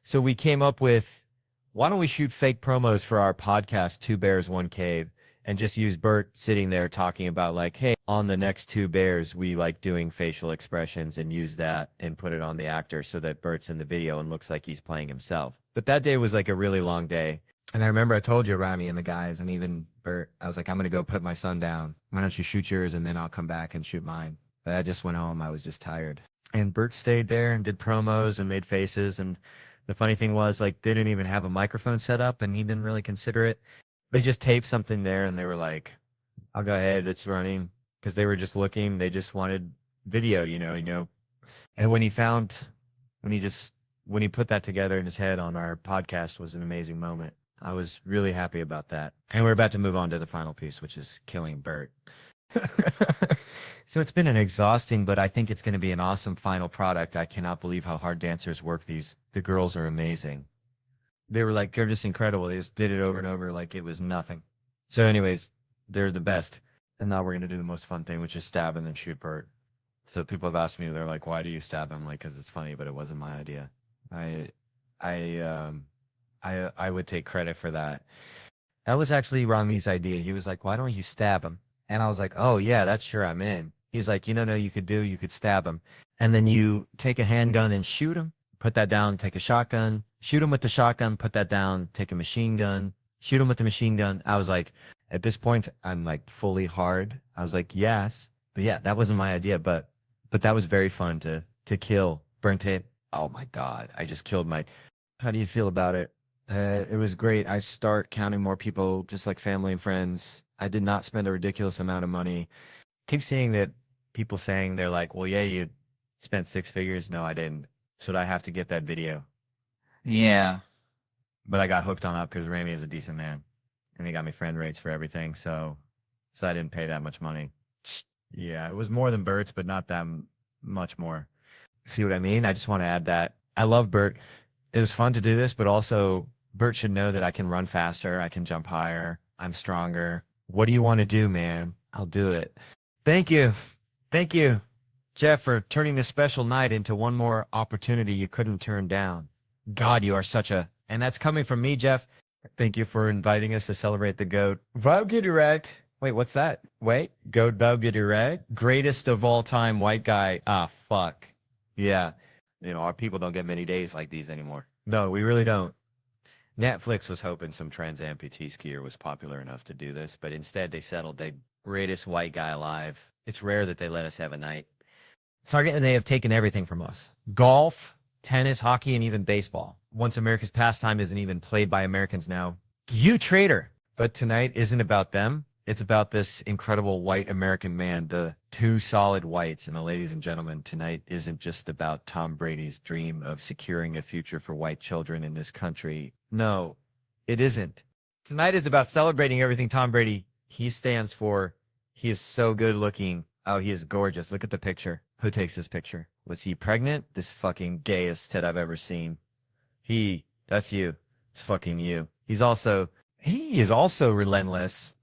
So we came up with, why don't we shoot fake promos for our podcast, Two Bears, One Cave, and just use Bert sitting there talking about, like, hey, on the next Two Bears, we like doing facial expressions, and use that and put it on the actor so that Bert's in the video and looks like he's playing himself. But that day was like a really long day. And I remember I told you, Rami and the guys, and even Bert, I was like, I'm going to go put my son down. Why don't you shoot yours, and then I'll come back and shoot mine. But I just went home. I was just tired. And Bert stayed there and did promos and made faces. And the funny thing was, like, they didn't even have a microphone set up, and he didn't really consider it. They just taped something there, and they were like, I'll go ahead, it's running. Because they were just looking, they just wanted video, you know. And when he put that together in his head on our podcast, was an amazing moment. I was really happy about that. And we're about to move on to the final piece, which is killing Bert. So it's been an exhausting, but I think it's going to be an awesome final product. I cannot believe how hard dancers work these. The girls are amazing. They're just incredible. They just did it over and over like it was nothing. So anyways, they're the best. And now we're going to do the most fun thing, which is stab and then shoot Bert. So people have asked me, they're like, why do you stab him? Like, because it's funny, but it wasn't my idea. I would take credit for that. That was actually Rami's idea. He was like, why don't you stab him? And I was like, oh yeah, that's sure I'm in. He's like, you could stab him. And then you take a handgun and shoot him, put that down, take a shotgun, shoot him with the shotgun, put that down, take a machine gun, shoot him with the machine gun. I was like, at this point, I'm like fully hard. I was like, yes. But yeah, that wasn't my idea, but that was very fun to kill. Burnt it. Oh my God. I just killed how do you feel about it? It was great. I start counting more people, just like family and friends. I did not spend a ridiculous amount of money. Keep seeing that people saying they're like, well, yeah, you spent 6 figures. No, I didn't. Should I have to get that video? Yeah. But I got hooked on it because Rami is a decent man. And he got me friend rates for everything. So I didn't pay that much money. Yeah, it was more than Bert's, but not that much more. See what I mean? I just want to add that. I love Bert. It was fun to do this, but also Bert should know that I can run faster. I can jump higher. I'm stronger. What do you want to do, man? I'll do it. Thank you. Thank you, Jeff, for turning this special night into one more opportunity you couldn't turn down. God, you are and that's coming from me, Jeff. Thank you for inviting us to celebrate the GOAT. Vaugedirect. Wait, what's that? Wait, GOAT Vaugedirect? Greatest of all time white guy. Ah, fuck. Yeah. Our people don't get many days like these anymore. No, we really don't. Netflix was hoping some trans amputee skier was popular enough to do this, but instead they settled the greatest white guy alive. It's rare that they let us have a night. Target, and they have taken everything from us. Golf, tennis, hockey, and even baseball. Once America's pastime isn't even played by Americans now. You traitor! But tonight isn't about them. It's about this incredible white American man, the two solid whites. And ladies and gentlemen, tonight isn't just about Tom Brady's dream of securing a future for white children in this country. No, it isn't. Tonight is about celebrating everything Tom Brady he stands for. He is so good looking. Oh, he is gorgeous. Look at the picture. Who takes this picture? Was he pregnant? This fucking gayest tit I've ever seen. That's you. It's fucking you. He is also relentless.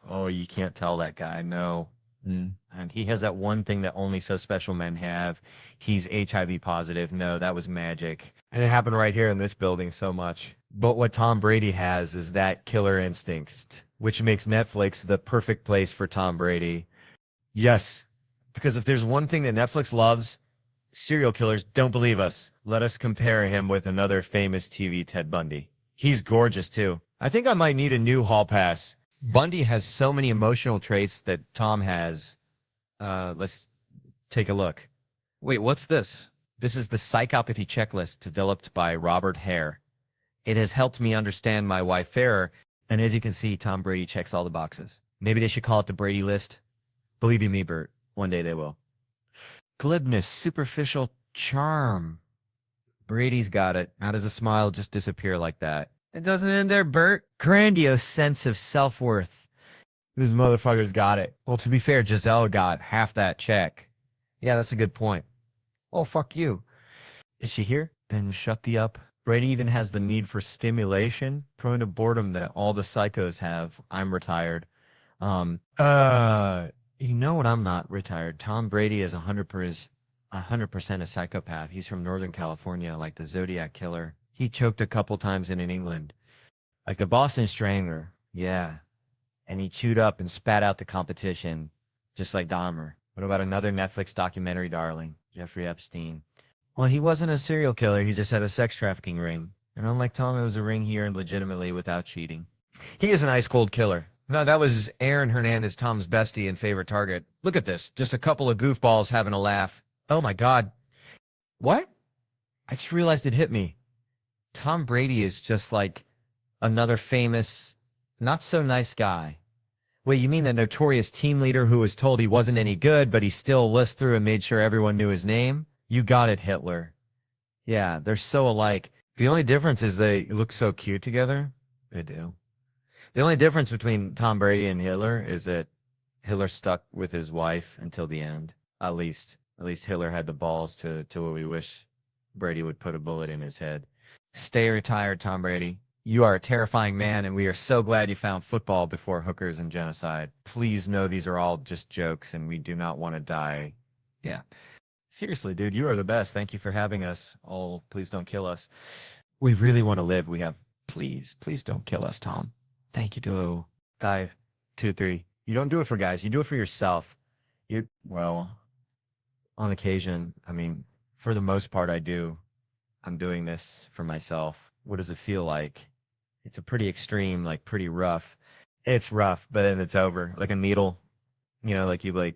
Oh, you can't tell that guy. No. And he has that one thing that only so special men have. He's HIV positive. No, that was magic. And it happened right here in this building so much. But what Tom Brady has is that killer instinct, which makes Netflix the perfect place for Tom Brady. Yes, because if there's one thing that Netflix loves, serial killers don't believe us. Let us compare him with another famous TV Ted Bundy. He's gorgeous too. I think I might need a new hall pass. Bundy has so many emotional traits that Tom has. Let's take a look. Wait, what's this? This is the psychopathy checklist developed by Robert Hare. It has helped me understand my wife fairer, and as you can see, Tom Brady checks all the boxes. Maybe they should call it the Brady list. Believe you me, Bert, one day they will. Glibness, superficial charm. Brady's got it. How does a smile just disappear like that? It doesn't end there, Bert. Grandiose sense of self-worth. This motherfucker's got it. Well, to be fair, Giselle got half that check. Yeah, that's a good point. Oh, fuck you. Is she here? Then shut the up. Brady even has the need for stimulation, prone to boredom that all the psychos have. I'm retired. You know what? I'm not retired. Tom Brady is 100% a psychopath. He's from Northern California, like the Zodiac Killer. He choked a couple times in England. Like the Boston Strangler. Yeah. And he chewed up and spat out the competition, just like Dahmer. What about another Netflix documentary, darling? Jeffrey Epstein. Well, he wasn't a serial killer. He just had a sex trafficking ring. And unlike Tom, it was a ring he earned legitimately without cheating. He is an ice-cold killer. No, that was Aaron Hernandez, Tom's bestie and favorite target. Look at this. Just a couple of goofballs having a laugh. Oh, my God. What? I just realized it hit me. Tom Brady is just like another famous, not-so-nice guy. Wait, you mean the notorious team leader who was told he wasn't any good, but he still listened through and made sure everyone knew his name? You got it, Hitler. Yeah, they're so alike. The only difference is they look so cute together. They do. The only difference between Tom Brady and Hitler is that Hitler stuck with his wife until the end. At least Hitler had the balls to what we wish Brady would put a bullet in his head. Stay retired, Tom Brady. You are a terrifying man, and we are so glad you found football before hookers and genocide. Please know these are all just jokes, and we do not want to die. Yeah. Seriously, dude, you are the best. Thank you for having us. Oh, please don't kill us. We really want to live. Please don't kill us, Tom. Thank you, dude. Die. 2, 3. You don't do it for guys. You do it for yourself. Well, on occasion, I mean, for the most part, I do. I'm doing this for myself. What does it feel like? It's a pretty extreme, like pretty rough. It's rough, but then it's over. Like a needle, like you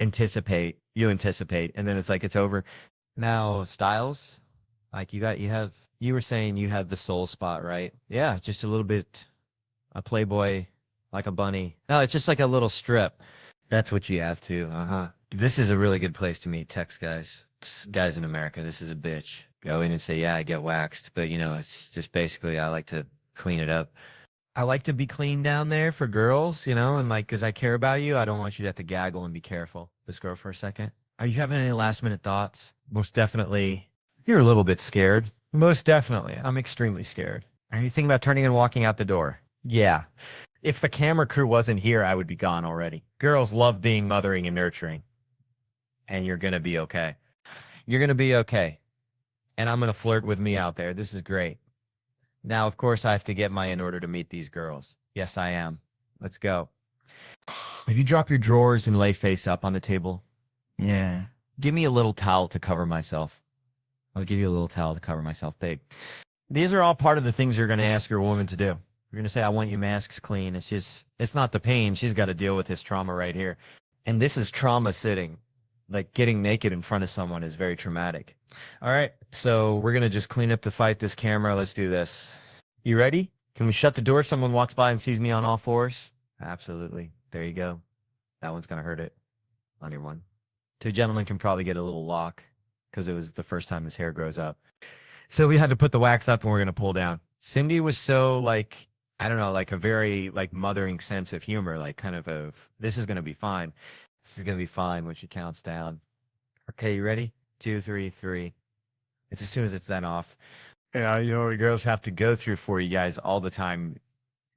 anticipate, and then it's like it's over. Now, Styles, like you were saying you have the soul spot, right? Yeah, just a little bit, a Playboy, like a bunny. No, it's just like a little strip. That's what you have too. This is a really good place to meet Tex guys. Guys in America, this is a bitch. Go in and say, yeah, I get waxed. But, it's just basically I like to clean it up. I like to be clean down there for girls, and like, because I care about you, I don't want you to have to gaggle and be careful. Let's go for a second. Are you having any last minute thoughts? Most definitely. You're a little bit scared. Most definitely. I'm extremely scared. Are you thinking about turning and walking out the door? Yeah. If the camera crew wasn't here, I would be gone already. Girls love being mothering and nurturing. And you're going to be okay. You're going to be okay. And I'm going to flirt with me out there. This is great. Now, of course, I have to get in order to meet these girls. Yes, I am. Let's go. If you drop your drawers and lay face up on the table. Yeah. Give me a little towel to cover myself. I'll give you a little towel to cover myself, babe. These are all part of the things you're going to ask your woman to do. You're going to say, I want your masks clean. It's not the pain. She's got to deal with this trauma right here. And this is trauma sitting. Like getting naked in front of someone is very traumatic. All right. So we're going to just clean up to fight this camera. Let's do this. You ready? Can we shut the door if someone walks by and sees me on all fours? Absolutely. There you go. That one's going to hurt it on your one. 2 gentlemen can probably get a little lock because it was the first time his hair grows up. So we had to put the wax up and we're going to pull down. Cindy was so like, I don't know, like a very like mothering sense of humor, like kind of this is going to be fine. This is going to be fine when she counts down. Okay, you ready? 2, 3, 3. It's as soon as it's then off. Yeah, you know what girls have to go through for you guys all the time,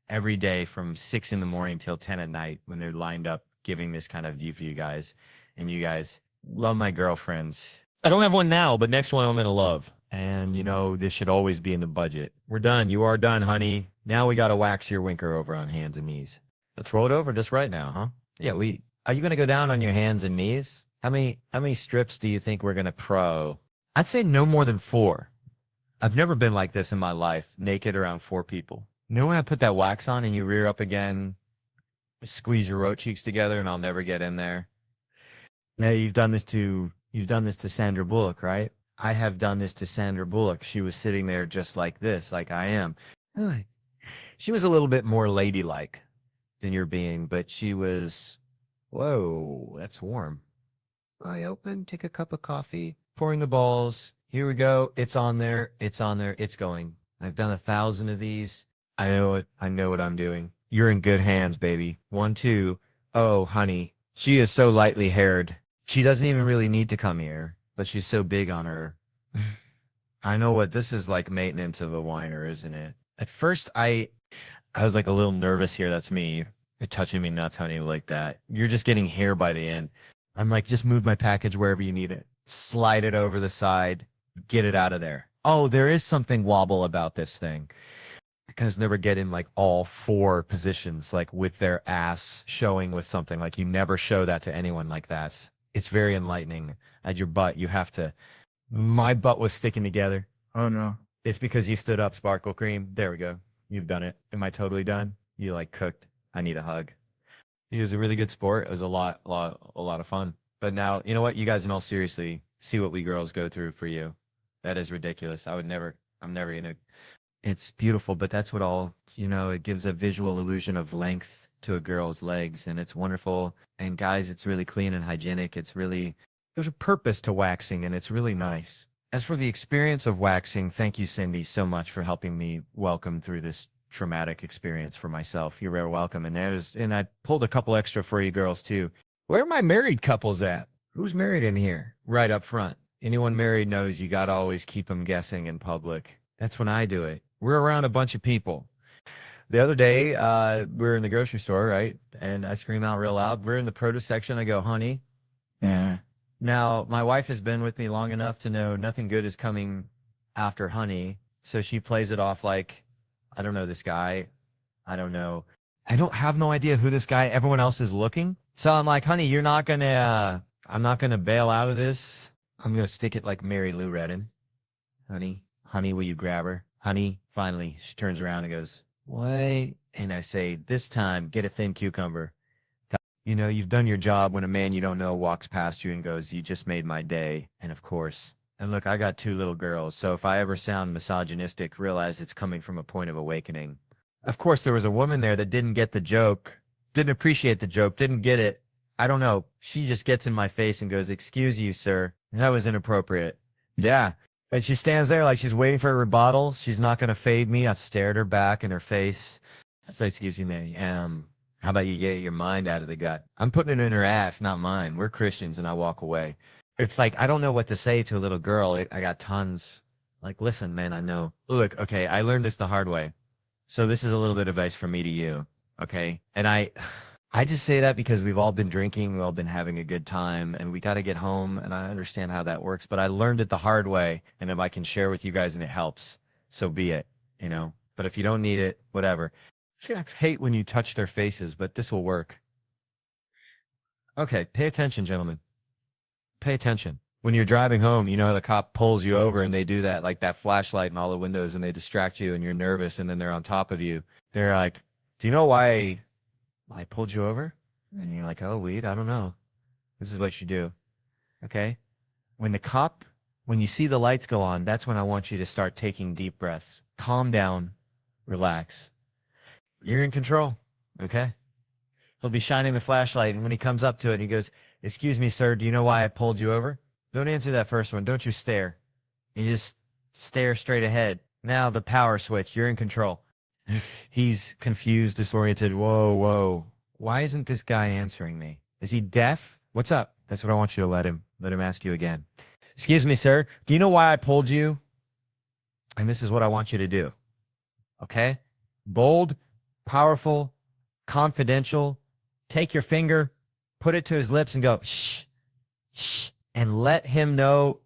every day from 6 in the morning till 10 at night when they're lined up giving this kind of view for you guys. And you guys love my girlfriends. I don't have one now, but next one I'm gonna love. And, you know, this should always be in the budget. We're done. You are done, honey. Now we got to wax your winker over on hands and knees. Let's roll it over just right now, huh? Yeah, are you going to go down on your hands and knees? How many strips do you think we're going to pro? I'd say no more than 4. I've never been like this in my life, naked around 4 people. You know when I put that wax on and you rear up again, squeeze your road cheeks together and I'll never get in there? Now you've done this to Sandra Bullock, right? I have done this to Sandra Bullock. She was sitting there just like this, like I am. She was a little bit more ladylike than you're being, but she was, whoa, that's warm. I open, take a cup of coffee, pouring the balls. Here we go. It's on there. It's on there. It's going. I've done 1,000 of these. I know it. I know what I'm doing. You're in good hands, baby. 1, 2. Oh, honey. She is so lightly haired. She doesn't even really need to come here, but she's so big on her. I know what this is like, maintenance of a whiner, isn't it? At first, I was like a little nervous here. That's me. You're touching me nuts, honey, like that. You're just getting hair by the end. I'm like, just move my package wherever you need it. Slide it over the side. Get it out of there. Oh, there is something wobble about this thing. Because never get in like all 4 positions, like with their ass showing with something. Like you never show that to anyone like that. It's very enlightening. At your butt, you have to. My butt was sticking together. Oh no. It's because you stood up, Sparkle Cream. There we go. You've done it. Am I totally done? You like cooked. I need a hug. He was a really good sport. It was a lot of fun. But now, you know what? You guys in all seriously, see what we girls go through for you. That is ridiculous. I'm never gonna. It's beautiful, but that's what all, you know, it gives a visual illusion of length to a girl's legs, and it's wonderful. And guys, it's really clean and hygienic. There's a purpose to waxing, and it's really nice. As for the experience of waxing, thank you, Cindy, so much for helping me welcome through this traumatic experience for myself. You're very welcome. And I pulled a couple extra for you girls too. Where are my married couples at? Who's married in here? Right up front. Anyone married knows you got to always keep them guessing in public. That's when I do it. We're around a bunch of people. The other day, we're in the grocery store, right? And I scream out real loud. We're in the produce section. I go, honey. Yeah. Now, my wife has been with me long enough to know nothing good is coming after honey. So she plays it off like, I don't know this guy. I don't know. I don't have no idea who this guy, everyone else is looking. So I'm like, honey, I'm not going to bail out of this. I'm going to stick it like Mary Lou Retton. Honey, will you grab her? Honey, finally, she turns around and goes, what? And I say, this time, get a thin cucumber. You know, you've done your job when a man you don't know walks past you and goes, you just made my day. And of course, and look, I got 2 little girls, so if I ever sound misogynistic, realize it's coming from a point of awakening. Of course, there was a woman there that didn't get the joke, didn't appreciate the joke, didn't get it. I don't know. She just gets in my face and goes, excuse you, sir. That was inappropriate. Yeah. And she stands there like she's waiting for a rebuttal. She's not going to fade me. I've stared her back in her face. I say, excuse me, how about you get your mind out of the gut? I'm putting it in her ass, not mine. We're Christians, and I walk away. It's like, I don't know what to say to a little girl. I got tons. Like, listen, man, I know. Look, okay, I learned this the hard way. So this is a little bit of advice from me to you, okay? And I just say that because we've all been drinking, we've all been having a good time, and we got to get home, and I understand how that works, but I learned it the hard way, and if I can share with you guys and it helps, so be it, you know? But if you don't need it, whatever. I hate when you touch their faces, but this will work. Okay, pay attention, gentlemen. Pay attention. When you're driving home, you know how the cop pulls you over and they do that, like that flashlight in all the windows, and they distract you and you're nervous, and then they're on top of you. They're like, do you know why I pulled you over? And you're like, oh, weed? I don't know. This is what you do. Okay? When you see the lights go on, that's when I want you to start taking deep breaths. Calm down. Relax. You're in control, okay? He'll be shining the flashlight, and when he comes up to it, he goes, excuse me, sir, do you know why I pulled you over? Don't answer that first one. Don't you stare. You just stare straight ahead. Now the power switch. You're in control. He's confused, disoriented. Whoa. Why isn't this guy answering me? Is he deaf? What's up? That's what I want you to let him ask you again. Excuse me, sir. Do you know why I pulled you? And this is what I want you to do. Okay? Bold, powerful, confidential. Take your finger, put it to his lips and go, shh, shh, and let him know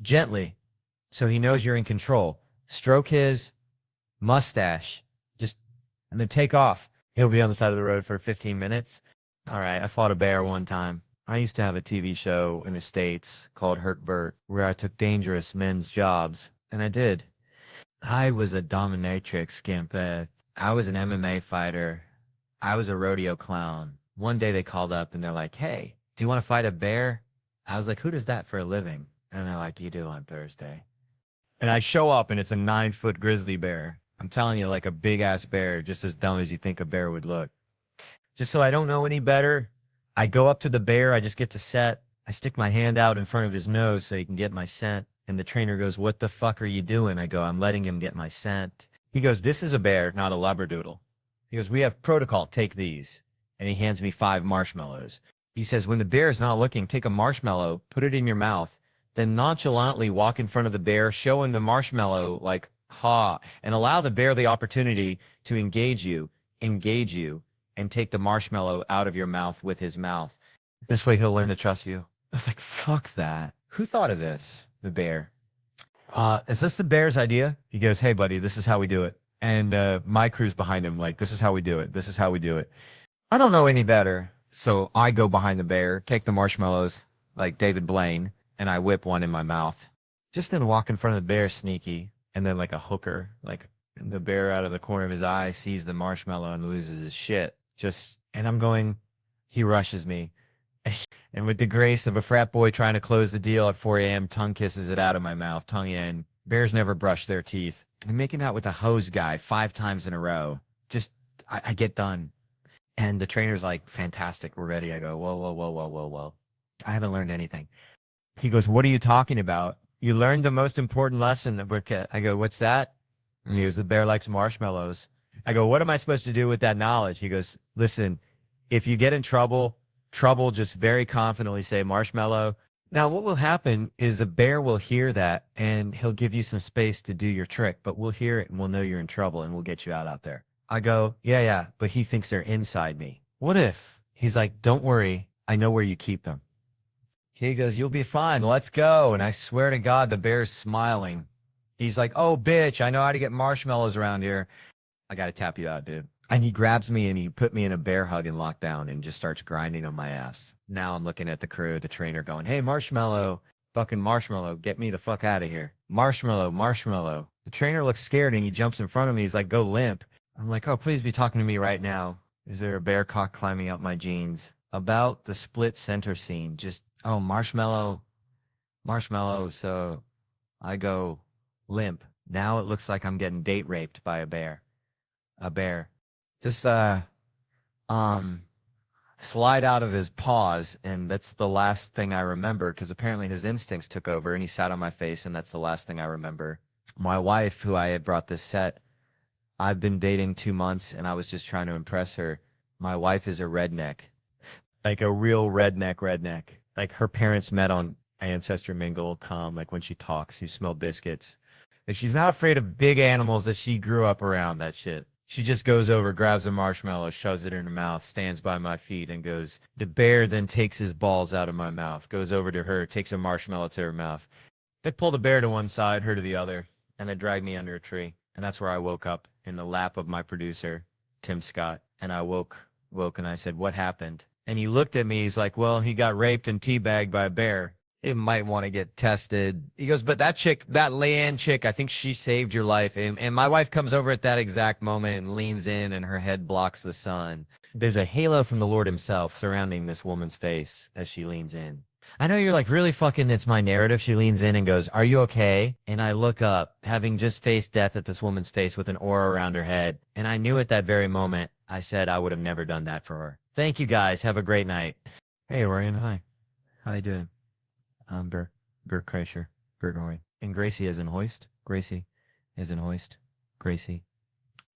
gently so he knows you're in control. Stroke his mustache. And then take off. He'll be on the side of the road for 15 minutes. All right, I fought a bear one time. I used to have a TV show in the States called Hurt Burt, where I took dangerous men's jobs. And I did. I was a dominatrix, Gambit. I was an MMA fighter. I was a rodeo clown. One day they called up and they're like, hey, do you want to fight a bear? I was like, who does that for a living? And they're like, you do on Thursday. And I show up and it's a 9-foot grizzly bear. I'm telling you, like a big ass bear, just as dumb as you think a bear would look. Just so I don't know any better, I go up to the bear. I just get to set. I stick my hand out in front of his nose so he can get my scent. And the trainer goes, what the fuck are you doing? I go, I'm letting him get my scent. He goes, this is a bear, not a labradoodle. He goes, we have protocol. Take these. And he hands me 5 marshmallows. He says, when the bear is not looking, take a marshmallow, put it in your mouth, then nonchalantly walk in front of the bear, showing the marshmallow like, ha, and allow the bear the opportunity to engage you, and take the marshmallow out of your mouth with his mouth. This way he'll learn to trust you. I was like, fuck that. Who thought of this? The bear. Is this the bear's idea? He goes, hey, buddy, this is how we do it. And my crew's behind him, like, this is how we do it. This is how we do it. I don't know any better. So I go behind the bear, take the marshmallows like David Blaine, and I whip one in my mouth. Just then walk in front of the bear sneaky. And then like a hooker, like the bear out of the corner of his eye sees the marshmallow and loses his shit. And I'm going, he rushes me. And with the grace of a frat boy trying to close the deal at 4 a.m., tongue kisses it out of my mouth, tongue in. Bears never brush their teeth. I'm making out with a hose guy 5 times in a row. I get done. And the trainer's like, fantastic, we're ready. I go, whoa, whoa, whoa, whoa, whoa, whoa. I haven't learned anything. He goes, what are you talking about? You learned the most important lesson. I go, what's that? And he goes, the bear likes marshmallows. I go, what am I supposed to do with that knowledge? He goes, listen, if you get in trouble, just very confidently say marshmallow. Now, what will happen is the bear will hear that and he'll give you some space to do your trick, but we'll hear it and we'll know you're in trouble and we'll get you out there. I go, yeah, but he thinks they're inside me. What if? He's like, don't worry. I know where you keep them. He goes, you'll be fine. Let's go. And I swear to God, the bear's smiling. He's like, oh, bitch, I know how to get marshmallows around here. I got to tap you out, dude. And he grabs me and he put me in a bear hug and lockdown and just starts grinding on my ass. Now I'm looking at the crew, the trainer going, hey, marshmallow, fucking marshmallow, get me the fuck out of here. Marshmallow. The trainer looks scared and he jumps in front of me. He's like, go limp. I'm like, oh, please be talking to me right now. Is there a bear cock climbing up my jeans? About the split center scene, just, oh, marshmallow. So I go limp. Now it looks like I'm getting date raped by a bear. Just, slide out of his paws. And that's the last thing I remember because apparently his instincts took over and he sat on my face. And that's the last thing I remember. My wife, who I had brought this set, I've been dating 2 months and I was just trying to impress her. My wife is a redneck. Like a real redneck. Like her parents met on Ancestor Mingle, like when she talks, you smell biscuits. And she's not afraid of big animals that she grew up around, that shit. She just goes over, grabs a marshmallow, shoves it in her mouth, stands by my feet and goes, the bear then takes his balls out of my mouth, goes over to her, takes a marshmallow to her mouth. They pull the bear to one side, her to the other, and they drag me under a tree. And that's where I woke up in the lap of my producer, Tim Scott. And I woke and I said, what happened? And he looked at me. He's like, well, he got raped and teabagged by a bear. He might want to get tested. He goes, but that chick, that Leanne chick, I think she saved your life. And my wife comes over at that exact moment and leans in and her head blocks the sun. There's a halo from the Lord himself surrounding this woman's face as she leans in. I know you're like, really fucking, it's my narrative. She leans in and goes, are you okay? And I look up, having just faced death at this woman's face with an aura around her head. And I knew at that very moment, I said I would have never done that for her. Thank you guys. Have a great night. Hey, Ryan. Hi. How you doing? I'm Bert Kreischer. Bert Roy. And Gracie as in hoist. Gracie as in hoist. Gracie.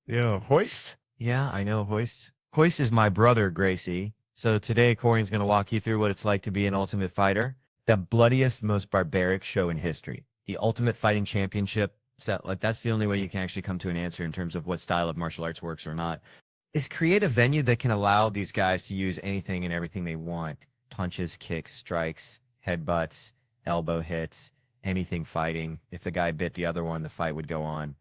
Yeah, hoist. Yeah, I know hoist. Hoist is my brother, Gracie. So today, Corey's going to walk you through what it's like to be an ultimate fighter. the bloodiest, most barbaric show in history. The Ultimate Fighting Championship. So, like, that's the only way you can actually come to an answer in terms of what style of martial arts works or not. Is create a venue that can allow these guys to use anything and everything they want. Punches, kicks, strikes, headbutts, elbow hits, anything fighting. If the guy bit the other one, the fight would go on.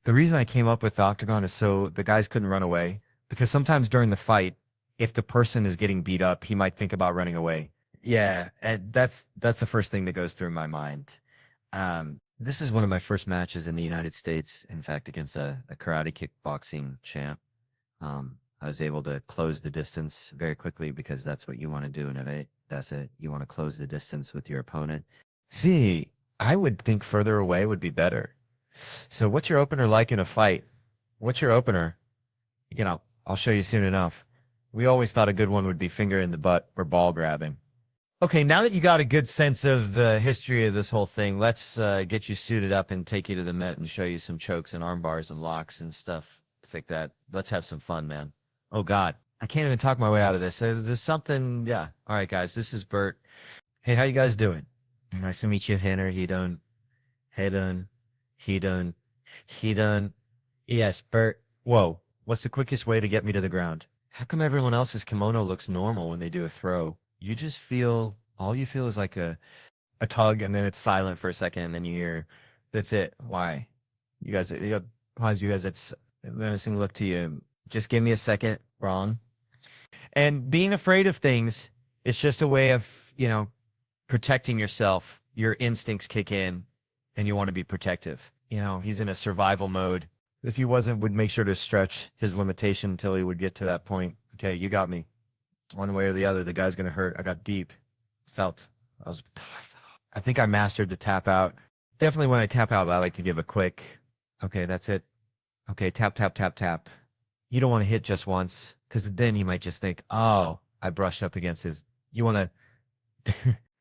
The reason I came up with the octagon is so the guys couldn't run away. Because sometimes during the fight, if the person is getting beat up, he might think about running away. Yeah, and that's the first thing that goes through my mind. This is one of my first matches in the United States, in fact, against a karate kickboxing champ. I was able to close the distance very quickly because that's what you want to do in a. That's it. You want to close the distance with your opponent. See, I would think further away would be better. So what's your opener like in a fight? What's your opener? You know, I'll show you soon enough. We always thought a good one would be finger in the butt or ball grabbing. Okay, now that you got a good sense of the history of this whole thing, let's get you suited up and take you to the Met and show you some chokes and arm bars and locks and stuff like that. Let's have some fun, man. Oh, God. I can't even talk my way out of this. There's something, yeah. All right, guys, this is Bert. Hey, how you guys doing? Nice to meet you, Henner. He done. Hey, done. He done. He done. Yes, Bert. Whoa. What's the quickest way to get me to the ground? How come everyone else's kimono looks normal when they do a throw? You just feel, all you feel is like a tug, and then it's silent for a second, and then you hear, that's it. Why? You guys, pause, you guys, it's a menacing look to you. Just give me a second. Wrong. And being afraid of things, it's just a way of, you know, protecting yourself. Your instincts kick in, and you want to be protective. You know, he's in a survival mode. If he wasn't, would make sure to stretch his limitation until he would get to that point. Okay, you got me. One way or the other, the guy's going to hurt. I got deep. Felt. I think I mastered the tap out. Definitely when I tap out, I like to give a quick, okay, that's it. Okay, tap, tap, tap, tap. You don't want to hit just once, because then he might just think, oh, I brushed up against his. You want to,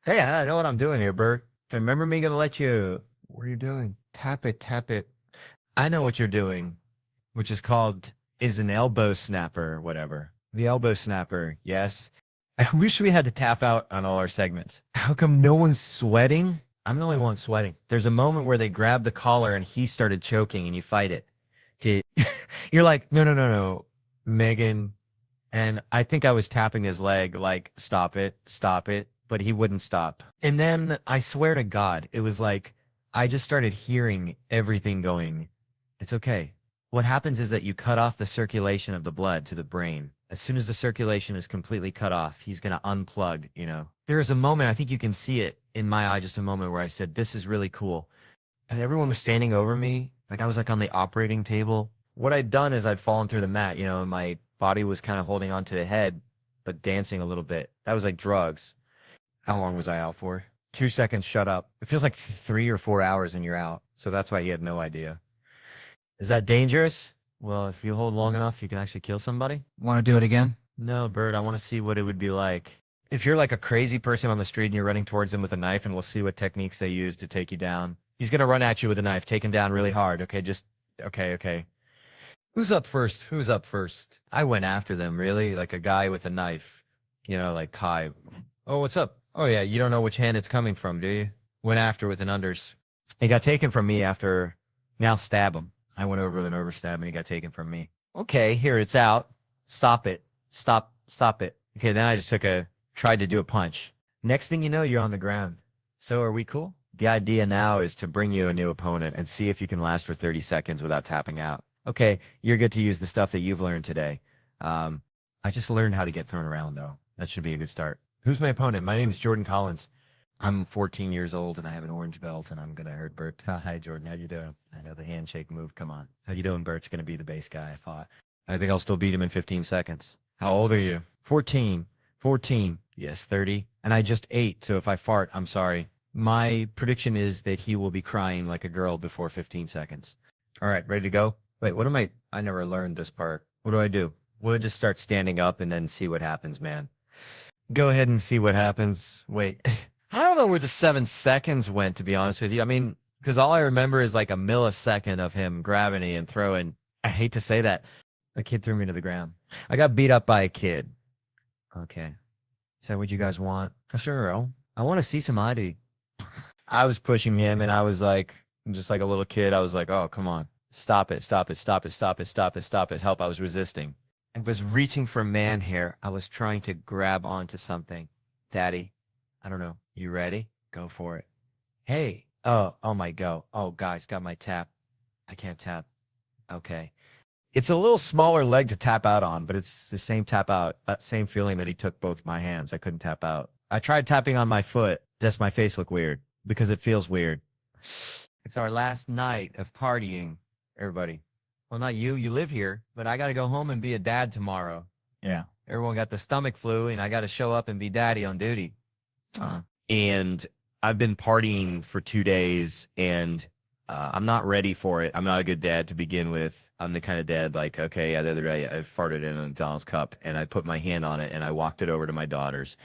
hey, I know what I'm doing here, Bert. Remember me going to let you, what are you doing? Tap it, tap it. I know what you're doing, which is called, is an elbow snapper or whatever. The elbow snapper, yes. I wish we had to tap out on all our segments. How come no one's sweating? I'm the only one sweating. There's a moment where they grab the collar and he started choking and you fight it. You're like, no, Megan. And I think I was tapping his leg like, stop it, but he wouldn't stop. And then I swear to God, it was like, I just started hearing everything going. It's okay. What happens is that you cut off the circulation of the blood to the brain. As soon as the circulation is completely cut off, he's going to unplug, you know. There is a moment, I think you can see it in my eye, just a moment where I said, this is really cool. And everyone was standing over me. Like I was like on the operating table. What I'd done is I'd fallen through the mat, you know, and my body was kind of holding onto the head, but dancing a little bit. That was like drugs. How long was I out for? 2 seconds, shut up. It feels like 3 or 4 hours and you're out. So that's why he had no idea. Is that dangerous? Well, if you hold long enough, you can actually kill somebody. Want to do it again? No, Bert, I want to see what it would be like. If you're like a crazy person on the street and you're running towards them with a knife, and we'll see what techniques they use to take you down. He's going to run at you with a knife, take him down really hard. Okay, just, okay. Who's up first? I went after them, really, like a guy with a knife. You know, like Kai. Oh, what's up? Oh, yeah, you don't know which hand it's coming from, do you? Went after with an unders. He got taken from me after, now stab him. I went over with an overstab and he got taken from me. Okay, here it's out. Stop it. Stop it. Okay, then I just tried to do a punch. Next thing you know, you're on the ground. So are we cool? The idea now is to bring you a new opponent and see if you can last for 30 seconds without tapping out. Okay, you're good to use the stuff that you've learned today. I just learned how to get thrown around, though. That should be a good start. Who's my opponent? My name is Jordan Collins. I'm 14 years old and I have an orange belt and I'm going to hurt Bert. Hi, Jordan. How you doing? I know the handshake move. Come on. How you doing, Bert's going to be the base guy, I thought. I think I'll still beat him in 15 seconds. How old are you? 14. Yes, 30. And I just ate, so if I fart, I'm sorry. My prediction is that he will be crying like a girl before 15 seconds. All right, ready to go? Wait, what am I never learned this part. What do? We'll just start standing up and then see what happens, man. Go ahead and see what happens. Wait. I don't know where the 7 seconds went, to be honest with you. I mean, because all I remember is like a millisecond of him grabbing me and throwing. I hate to say that. A kid threw me to the ground. I got beat up by a kid. Okay. Is that what you guys want? Sure. I want to see some ID. I was pushing him and I was like, just like a little kid. I was like, oh, come on. Stop it, stop it, stop it, stop it, stop it, stop it. Help. I was resisting. I was reaching for man hair. I was trying to grab onto something. Daddy, I don't know. You ready? Go for it. Hey. Oh my go. Oh, guys, got my tap. I can't tap. Okay. It's a little smaller leg to tap out on, but it's the same tap out, that same feeling that he took both my hands. I couldn't tap out. I tried tapping on my foot. Does my face look weird? Because it feels weird. It's our last night of partying, everybody. Well, not you. You live here, but I got to go home and be a dad tomorrow. Yeah. Everyone got the stomach flu, and I got to show up and be daddy on duty. And I've been partying for 2 days, and I'm not ready for it. I'm not a good dad to begin with. I'm the kind of dad like, okay, yeah, the other day I farted in a McDonald's cup, and I put my hand on it, and I walked it over to my daughters.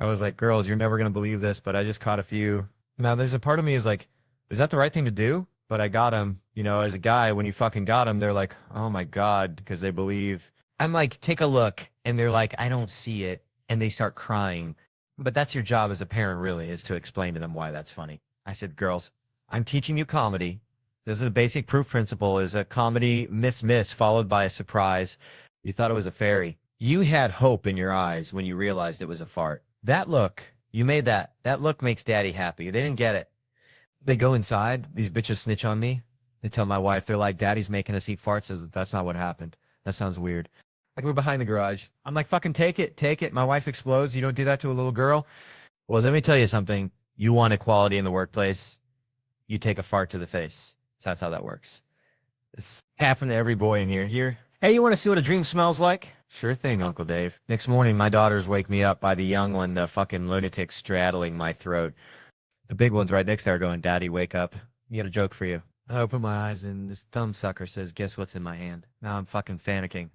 I was like, girls, you're never going to believe this, but I just caught a few. Now, there's a part of me is like, is that the right thing to do? But I got them, you know, as a guy, when you fucking got them, they're like, oh my God, because they believe. I'm like, take a look. And they're like, I don't see it. And they start crying. But that's your job as a parent, really, is to explain to them why that's funny. I said, girls, I'm teaching you comedy. This is the basic proof principle is a comedy miss followed by a surprise. You thought it was a fairy. You had hope in your eyes when you realized it was a fart. That look, you made that. That look makes daddy happy. They didn't get it. They go inside. These bitches snitch on me. They tell my wife, they're like, daddy's making us eat farts. That's not what happened. That sounds weird. Like we're behind the garage. I'm like, fucking take it, take it. My wife explodes. You don't do that to a little girl. Well, let me tell you something. You want equality in the workplace. You take a fart to the face. So that's how that works. It's happened to every boy in here. Hey, you want to see what a dream smells like? Sure thing, Uncle Dave. Next morning, my daughters wake me up by the young one, the fucking lunatic straddling my throat. The big one's right next to her going, Daddy, wake up. You got a joke for you. I open my eyes and this dumb sucker says, guess what's in my hand? Now I'm fucking panicking.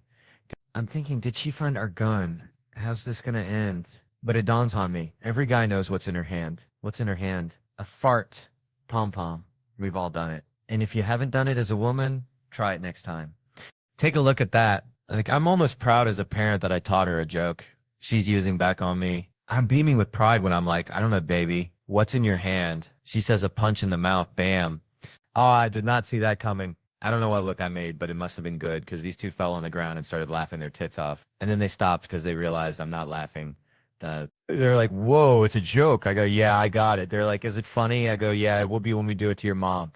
I'm thinking, did she find our gun? How's this gonna end? But it dawns on me. Every guy knows what's in her hand. What's in her hand? A fart. Pom-pom. We've all done it. And if you haven't done it as a woman, try it next time. Take a look at that. Like, I'm almost proud as a parent that I taught her a joke. She's using back on me. I'm beaming with pride when I'm like, I don't know, baby. What's in your hand? She says a punch in the mouth. Bam. Oh, I did not see that coming. I don't know what look I made, but it must have been good because these two fell on the ground and started laughing their tits off. And then they stopped because they realized I'm not laughing. They're like, whoa, it's a joke. I go, yeah, I got it. They're like, is it funny? I go, yeah, it will be when we do it to your mom.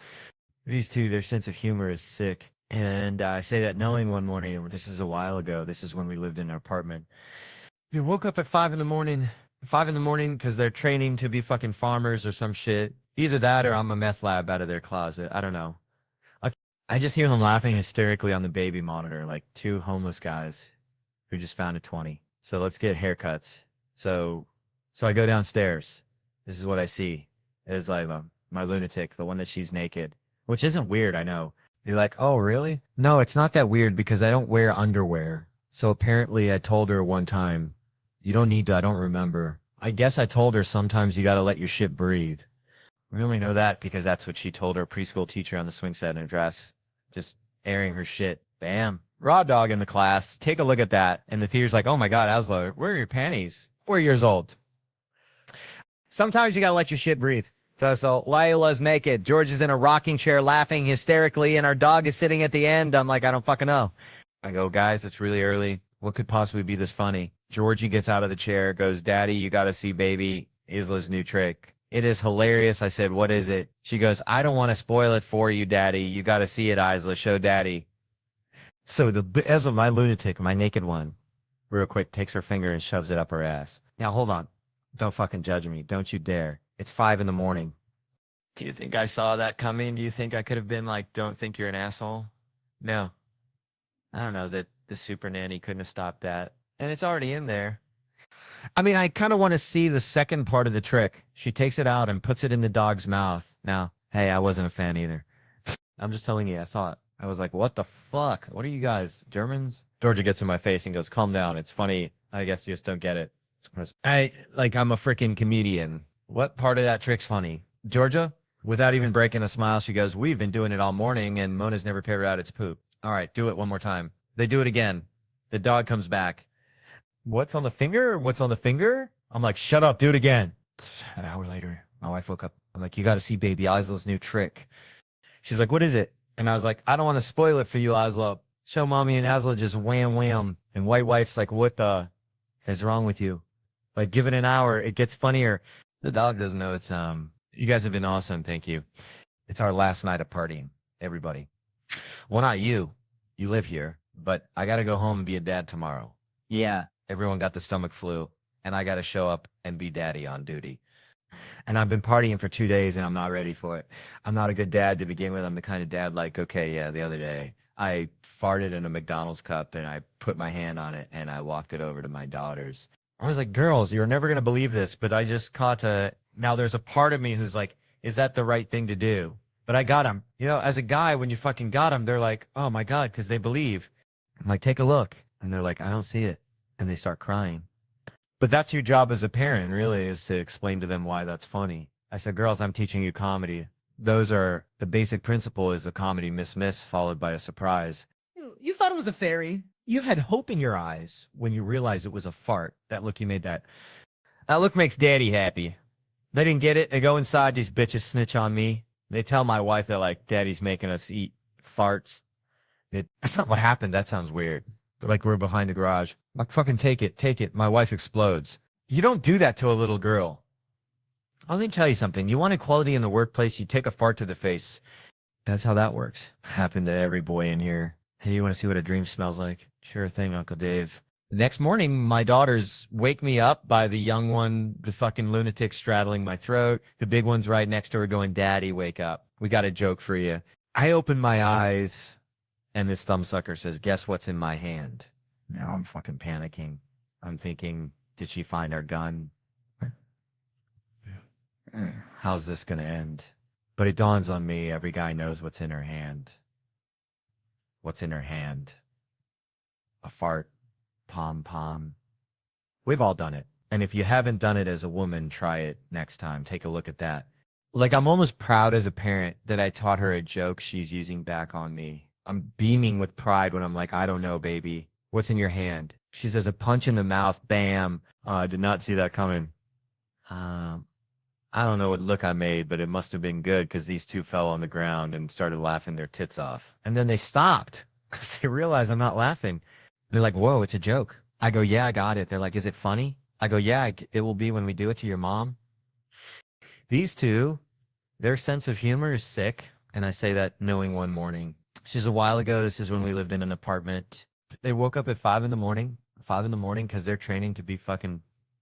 These two, their sense of humor is sick. And I say that knowing one morning, this is a while ago. This is when we lived in our apartment. We woke up at 5 in the morning. 5 in the morning because they're training to be fucking farmers or some shit. Either that or I'm a meth lab out of their closet. I don't know. I just hear them laughing hysterically on the baby monitor, like two homeless guys who just found a 20. So let's get haircuts. So I go downstairs. This is what I see. It's like my lunatic, the one that she's naked, which isn't weird, I know. They're like, oh, really? No, it's not that weird because I don't wear underwear. So apparently I told her one time, you don't need to, I don't remember. I guess I told her sometimes you got to let your shit breathe. We only know that because that's what she told her preschool teacher on the swing set in her dress. Just airing her shit. Bam. Raw dog in the class. Take a look at that. And the teacher's like, oh my God, Aslo, where are your panties? 4 years old. Sometimes you got to let your shit breathe. So Lila's naked. George is in a rocking chair laughing hysterically, and our dog is sitting at the end. I'm like, I don't fucking know. I go, guys, it's really early. What could possibly be this funny? Georgie gets out of the chair, goes, Daddy, you got to see baby Isla's new trick. It is hilarious. I said, what is it? She goes, I don't want to spoil it for you, Daddy. You got to see it, Isla. Show Daddy. So Isla, my lunatic, my naked one, real quick, takes her finger and shoves it up her ass. Now, hold on. Don't fucking judge me. Don't you dare. It's 5 in the morning. Do you think I saw that coming? Do you think I could have been like, don't think you're an asshole? No. I don't know that the super nanny couldn't have stopped that. And it's already in there. I mean, I kind of want to see the second part of the trick. She takes it out and puts it in the dog's mouth. Now, hey, I wasn't a fan either. I'm just telling you, I saw it. I was like, what the fuck? What are you guys, Germans? Georgia gets in my face and goes, calm down. It's funny. I guess you just don't get it. I'm a freaking comedian. What part of that trick's funny? Georgia, without even breaking a smile, she goes, we've been doing it all morning and Mona's never paired out its poop. All right, do it one more time. They do it again. The dog comes back. What's on the finger? What's on the finger? I'm like, shut up, do it again. An hour later, my wife woke up. I'm like, you got to see baby Isla's new trick. She's like, what is it? And I was like, I don't want to spoil it for you, Isla. Show mommy and Isla just wham wham. And white wife's like, what the is wrong with you? Like, give it an hour. It gets funnier. The dog doesn't know it's, you guys have been awesome. Thank you. It's our last night of partying. Everybody. Well, not you. You live here, but I got to go home and be a dad tomorrow. Yeah. Everyone got the stomach flu and I got to show up and be daddy on duty. And I've been partying for 2 days and I'm not ready for it. I'm not a good dad to begin with. I'm the kind of dad like, okay, yeah, the other day I farted in a McDonald's cup and I put my hand on it and I walked it over to my daughters. I was like, girls, you're never going to believe this, but I just caught now there's a part of me who's like, is that the right thing to do? But I got them. You know, as a guy, when you fucking got them, they're like, oh my God, because they believe. I'm like, take a look. And they're like, I don't see it. And they start crying. But that's your job as a parent, really, is to explain to them why that's funny. I said, girls, I'm teaching you comedy. Those are, the basic principle is a comedy miss followed by a surprise. You thought it was a fairy. You had hope in your eyes when you realized it was a fart. That look, you made that. That look makes daddy happy. They didn't get it. They go inside. These bitches snitch on me. They tell my wife that, like, daddy's making us eat farts. That's not what happened. That sounds weird. They're like, we're behind the garage. I'm like, fucking take it. My wife explodes. You don't do that to a little girl. Let me tell you something. You want equality in the workplace, you take a fart to the face. That's how that works. Happened to every boy in here. Hey, you want to see what a dream smells like? Sure thing, Uncle Dave. The next morning, my daughters wake me up by the young one, the fucking lunatic straddling my throat. The big one's right next to her going, Daddy, wake up. We got a joke for you. I open my eyes, and this thumbsucker says, guess what's in my hand? Now I'm fucking panicking. I'm thinking, did she find our gun? How's this going to end? But it dawns on me, every guy knows what's in her hand. What's in her hand? A fart. Pom-pom. We've all done it. And if you haven't done it as a woman, try it next time. Take a look at that. Like, I'm almost proud as a parent that I taught her a joke she's using back on me. I'm beaming with pride when I'm like, I don't know, baby. What's in your hand? She says, a punch in the mouth. Bam. I did not see that coming. I don't know what look I made, but it must have been good because these two fell on the ground and started laughing their tits off. And then they stopped because they realized I'm not laughing. They're like, whoa, it's a joke. I go, yeah, I got it. They're like, is it funny? I go, yeah, it will be when we do it to your mom. These two, their sense of humor is sick. And I say that knowing one morning. This is a while ago. This is when we lived in an apartment. They woke up at 5 in the morning because they're training to be fucking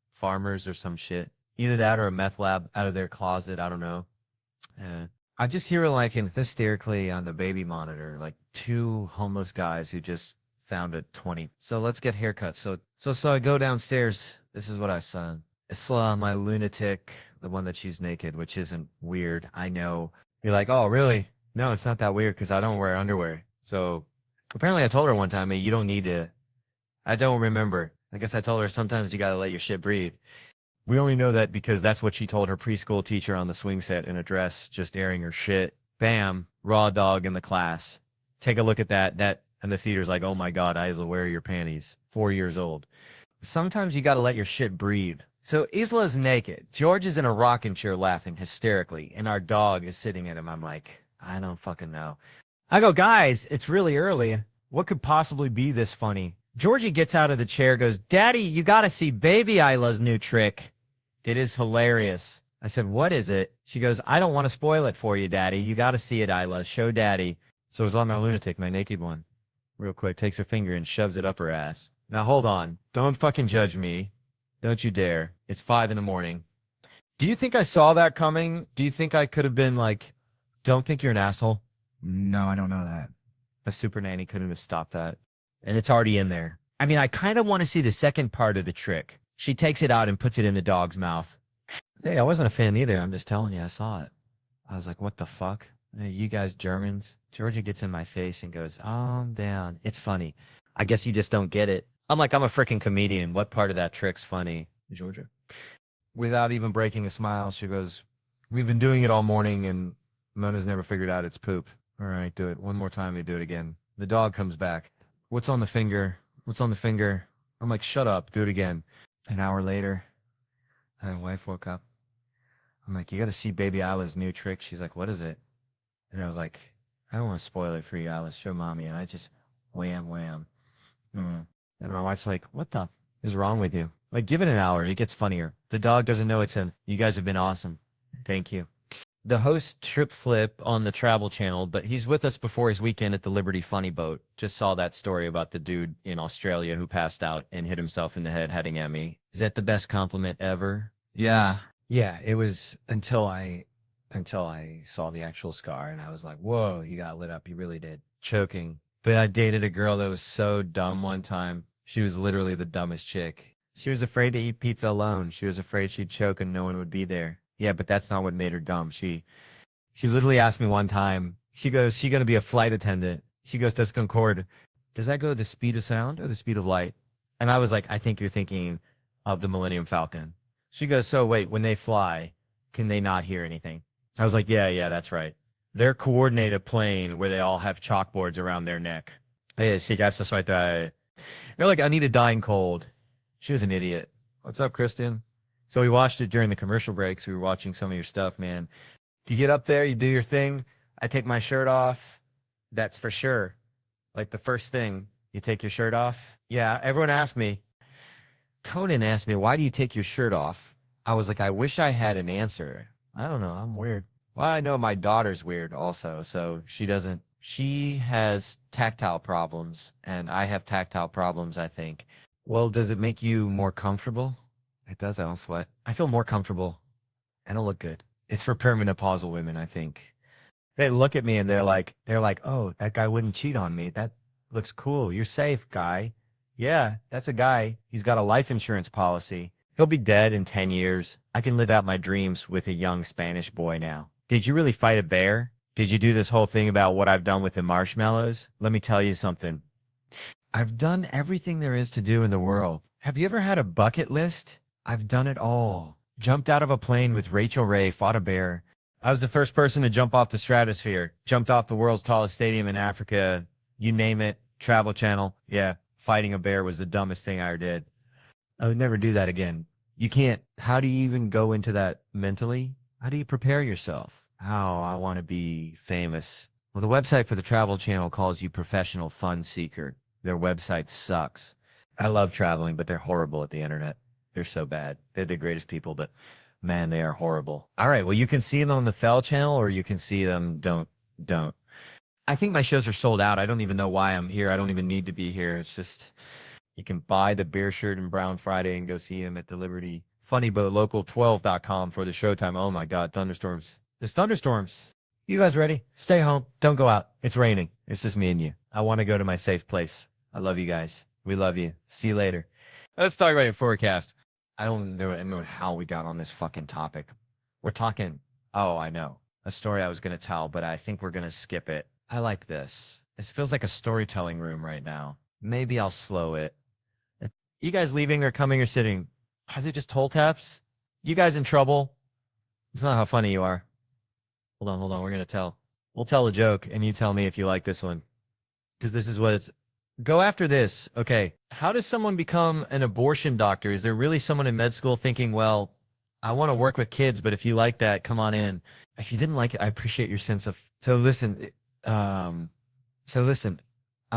farmers or some shit. Either that or a meth lab out of their closet. I don't know. I just hear like hysterically on the baby monitor, like two homeless guys who just found a 20. So let's get haircuts. So I go downstairs. This is what I saw. I saw my lunatic, the one that she's naked, which isn't weird. I know. You're like, oh, really? No, it's not that weird because I don't wear underwear. So apparently I told her one time, hey, you don't need to. I don't remember. I guess I told her sometimes you got to let your shit breathe. We only know that because that's what she told her preschool teacher on the swing set in a dress, just airing her shit. Bam, raw dog in the class. Take a look at that. And the theater's like, oh my God, Isla, where are your panties? 4 years old. Sometimes you got to let your shit breathe. So Isla's naked. George is in a rocking chair laughing hysterically. And our dog is sitting at him. I'm like, I don't fucking know. I go, guys, it's really early. What could possibly be this funny? Georgie gets out of the chair, goes, Daddy, you got to see baby Isla's new trick. It is hilarious. I said, what is it? She goes, I don't want to spoil it for you, Daddy. You got to see it, Isla. Show Daddy. So it's on my lunatic, my naked one. Real quick, takes her finger and shoves it up her ass. Now, hold on. Don't fucking judge me. Don't you dare. It's 5 in the morning. Do you think I saw that coming? Do you think I could have been like, don't think you're an asshole? No, I don't know that. A super nanny couldn't have stopped that. And it's already in there. I mean, I kind of want to see the second part of the trick. She takes it out and puts it in the dog's mouth. Hey, I wasn't a fan either. I'm just telling you, I saw it. I was like, what the fuck? Hey, you guys Germans. Georgia gets in my face and goes, calm down. It's funny. I guess you just don't get it. I'm like, I'm a freaking comedian. What part of that trick's funny? Georgia. Without even breaking a smile, she goes, we've been doing it all morning and Mona's never figured out it's poop. All right, do it. One more time, they do it again. The dog comes back. What's on the finger? What's on the finger? I'm like, shut up. Do it again. An hour later, my wife woke up. I'm like, you got to see baby Isla's new trick. She's like, what is it? And I was like, I don't want to spoil it for you, Isla. Show mommy. And I just wham, wham. And my wife's like, what the is wrong with you? Like, give it an hour. It gets funnier. The dog doesn't know it's him. You guys have been awesome. Thank you. The host trip flip on the Travel Channel, but he's with us before his weekend at the Liberty Funny Boat. Just saw that story about the dude in Australia who passed out and hit himself in the head heading at me. Is that the best compliment ever? Yeah. Yeah, it was until I saw the actual scar and I was like, whoa, he got lit up. He really did. Choking. But I dated a girl that was so dumb one time. She was literally the dumbest chick. She was afraid to eat pizza alone. She was afraid she'd choke and no one would be there. Yeah, but that's not what made her dumb. She literally asked me one time, she goes, she gonna be a flight attendant? She goes, does Concorde, does that go the speed of sound or the speed of light? And I was like, I think you're thinking of the Millennium Falcon. She goes, so wait, when they fly, can they not hear anything? I was like, yeah, that's right. They're coordinated plane where they all have chalkboards around their neck. Yeah, she got us right there. They're like, I need a dying cold. She was an idiot. What's up, Kristen? So we watched it during the commercial breaks. We were watching some of your stuff, man. You get up there, you do your thing. I take my shirt off. That's for sure. Like the first thing, you take your shirt off. Yeah, everyone asked me. Conan asked me, why do you take your shirt off? I was like, I wish I had an answer. I don't know. I'm weird. Well, I know my daughter's weird also. So she has tactile problems and I have tactile problems, I think. Well, does it make you more comfortable? It does. I don't sweat. I feel more comfortable. I don't look good. It's for perimenopausal women, I think. They look at me and they're like, oh, that guy wouldn't cheat on me. That looks cool. You're safe, guy. Yeah, that's a guy. He's got a life insurance policy. He'll be dead in 10 years. I can live out my dreams with a young Spanish boy now. Did you really fight a bear? Did you do this whole thing about what I've done with the marshmallows? Let me tell you something. I've done everything there is to do in the world. Have you ever had a bucket list? I've done it all. Jumped out of a plane with Rachel Ray, fought a bear. I was the first person to jump off the stratosphere. Jumped off the world's tallest stadium in Africa. You name it. Travel Channel. Yeah, fighting a bear was the dumbest thing I ever did. I would never do that again. You can't. How do you even go into that mentally? How do you prepare yourself? Oh, I want to be famous. Well, the website for the Travel Channel calls you professional fun seeker. Their website sucks. I love traveling, but they're horrible at the internet. They're so bad. They're the greatest people, but man, they are horrible. All right, well, you can see them on the Theo channel or you can see them don't. I think my shows are sold out. I don't even know why I'm here. I don't even need to be here. It's just, you can buy the beer shirt and Brown Friday and go see him at the Liberty Funny Boat, local12.com for the showtime. Oh my God, thunderstorms. There's thunderstorms. You guys ready? Stay home. Don't go out. It's raining. It's just me and you. I want to go to my safe place. I love you guys. We love you. See you later. Let's talk about your forecast. I don't know how we got on this fucking topic. We're talking, oh, I know, a story I was going to tell, but I think we're going to skip it. I like this. This feels like a storytelling room right now. Maybe I'll slow it. You guys leaving or coming or sitting? Is it just toll taps? You guys in trouble? It's not how funny you are. Hold on. We're going to tell. We'll tell a joke and you tell me if you like this one. Because this is what it's. Go after this. Okay. How does someone become an abortion doctor? Is there really someone in med school thinking, well, I want to work with kids, but if you like that, come on in. If you didn't like it, I appreciate your sense of. So listen, I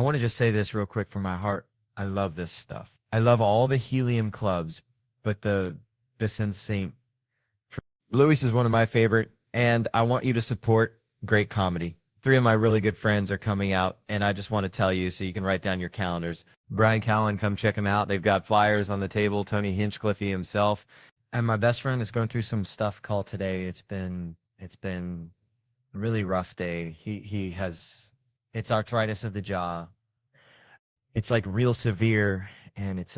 want to just say this real quick from my heart. I love this stuff. I love all the helium clubs, but the Saint Louis is one of my favorite, and I want you to support great comedy. 3 of my really good friends are coming out, and I just want to tell you so you can write down your calendars. Brian Callen, come check him out. They've got flyers on the table. Tony Hinchcliffe himself. And my best friend is going through some stuff called today. It's been a really rough day. He has, it's arthritis of the jaw. It's like real severe, and it's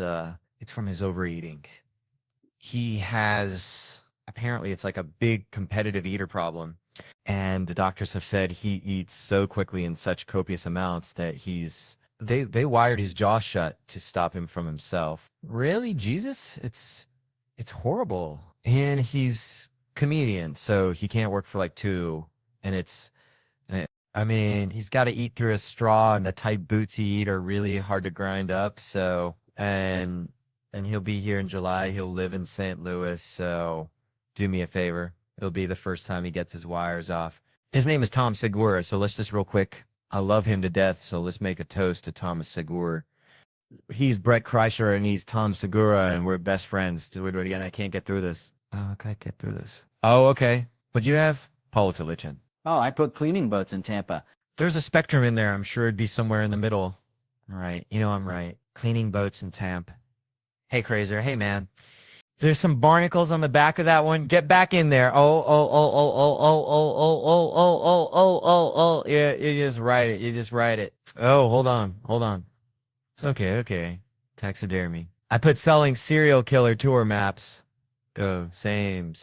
from his overeating. He has, apparently it's like a big competitive eater problem. And the doctors have said he eats so quickly in such copious amounts that they wired his jaw shut to stop him from himself. Really? Jesus? It's horrible. And he's comedian, so he can't work for like 2. And he's got to eat through a straw, and the tight boots he eat are really hard to grind up. So, and he'll be here in July. He'll live in St. Louis. So do me a favor. It'll be the first time he gets his wires off. His name is Tom Segura, so let's just real quick. I love him to death, so let's make a toast to Thomas Segura. He's Brett Kreischer and he's Tom Segura, and we're best friends. Do it again. I can't get through this. Oh, I can't get through this. Oh, okay. What'd you have? Paul Talichin. Oh, I put cleaning boats in Tampa. There's a spectrum in there. I'm sure it'd be somewhere in the middle. All right. You know I'm right. Cleaning boats in Tampa. Hey, Crazer. Hey, man. There's some barnacles on the back of that one. Get back in there. Oh. Yeah, you just write it. You just write it. Oh, hold on. Hold on. It's okay. Taxidermy. I put selling serial killer tour maps. Oh, same.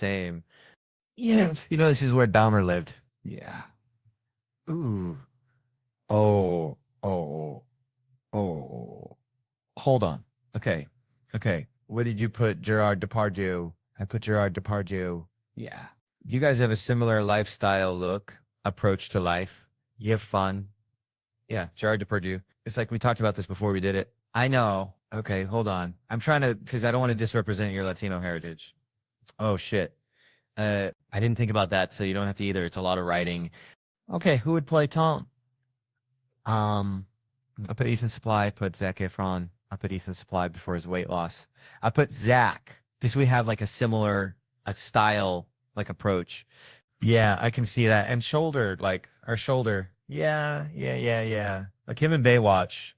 Yeah. You know, this is where Dahmer lived. Yeah. Ooh. Oh. Hold on. Okay. What did you put? Gerard Depardieu. I put Gerard Depardieu. Yeah. You guys have a similar lifestyle approach to life. You have fun. Yeah, Gerard Depardieu. It's like we talked about this before we did it. I know. Okay, hold on. I'm trying to, because I don't want to disrepresent your Latino heritage. Oh, shit. I didn't think about that, so you don't have to either. It's a lot of writing. Okay, who would play Tom? I put Ethan Suplee. I put Zac Efron. I put Ethan Suplee before his weight loss. I put Zach because we have like a similar style, like approach. Yeah, I can see that. And shoulder, like our shoulder. Yeah. Like him and Baywatch.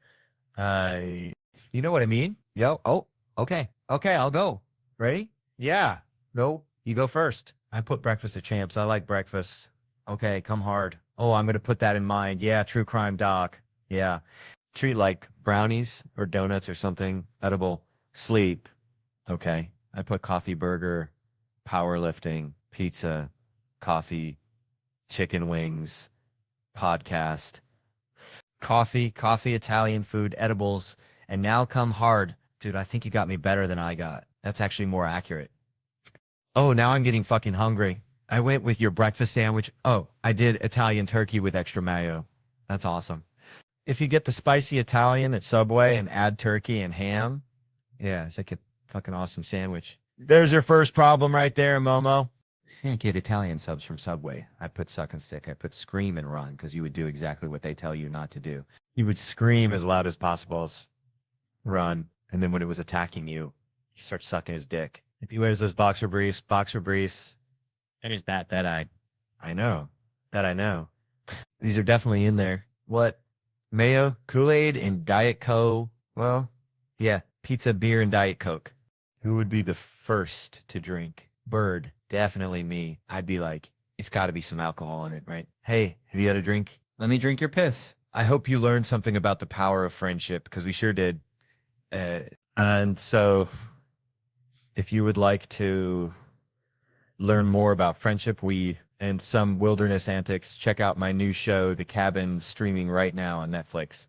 You know what I mean? Yo. Oh, okay. I'll go. Ready? Yeah. No, you go first. I put Breakfast of Champs. I like breakfast. Okay, come hard. Oh, I'm going to put that in mind. Yeah, true crime doc. Yeah. Treat like brownies or donuts or something. Edible. Sleep. Okay. I put coffee, burger, powerlifting, pizza, coffee, chicken wings, podcast, coffee, Italian food, edibles, and now come hard. Dude, I think you got me better than I got. That's actually more accurate. Oh, now I'm getting fucking hungry. I went with your breakfast sandwich. Oh, I did Italian turkey with extra mayo. That's awesome. If you get the spicy Italian at Subway and add turkey and ham, yeah, it's like a fucking awesome sandwich. There's your first problem right there, Momo. Can't get Italian subs from Subway. I put suck and stick. I put scream and run because you would do exactly what they tell you not to do. You would scream as loud as possible, run, and then when it was attacking you, you start sucking his dick. If he wears those boxer briefs, There's that I. I know. That I know. These are definitely in there. What? Mayo, Kool-Aid, and Diet Coke. Well, yeah, pizza, beer, and Diet Coke. Who would be the first to drink? Bird. Definitely me. I'd be like, it's got to be some alcohol in it, right? Hey, have you had a drink? Let me drink your piss. I hope you learned something about the power of friendship because we sure did. And so if you would like to learn more about friendship, weed, and some wilderness antics, check out my new show, The Cabin, streaming right now on Netflix.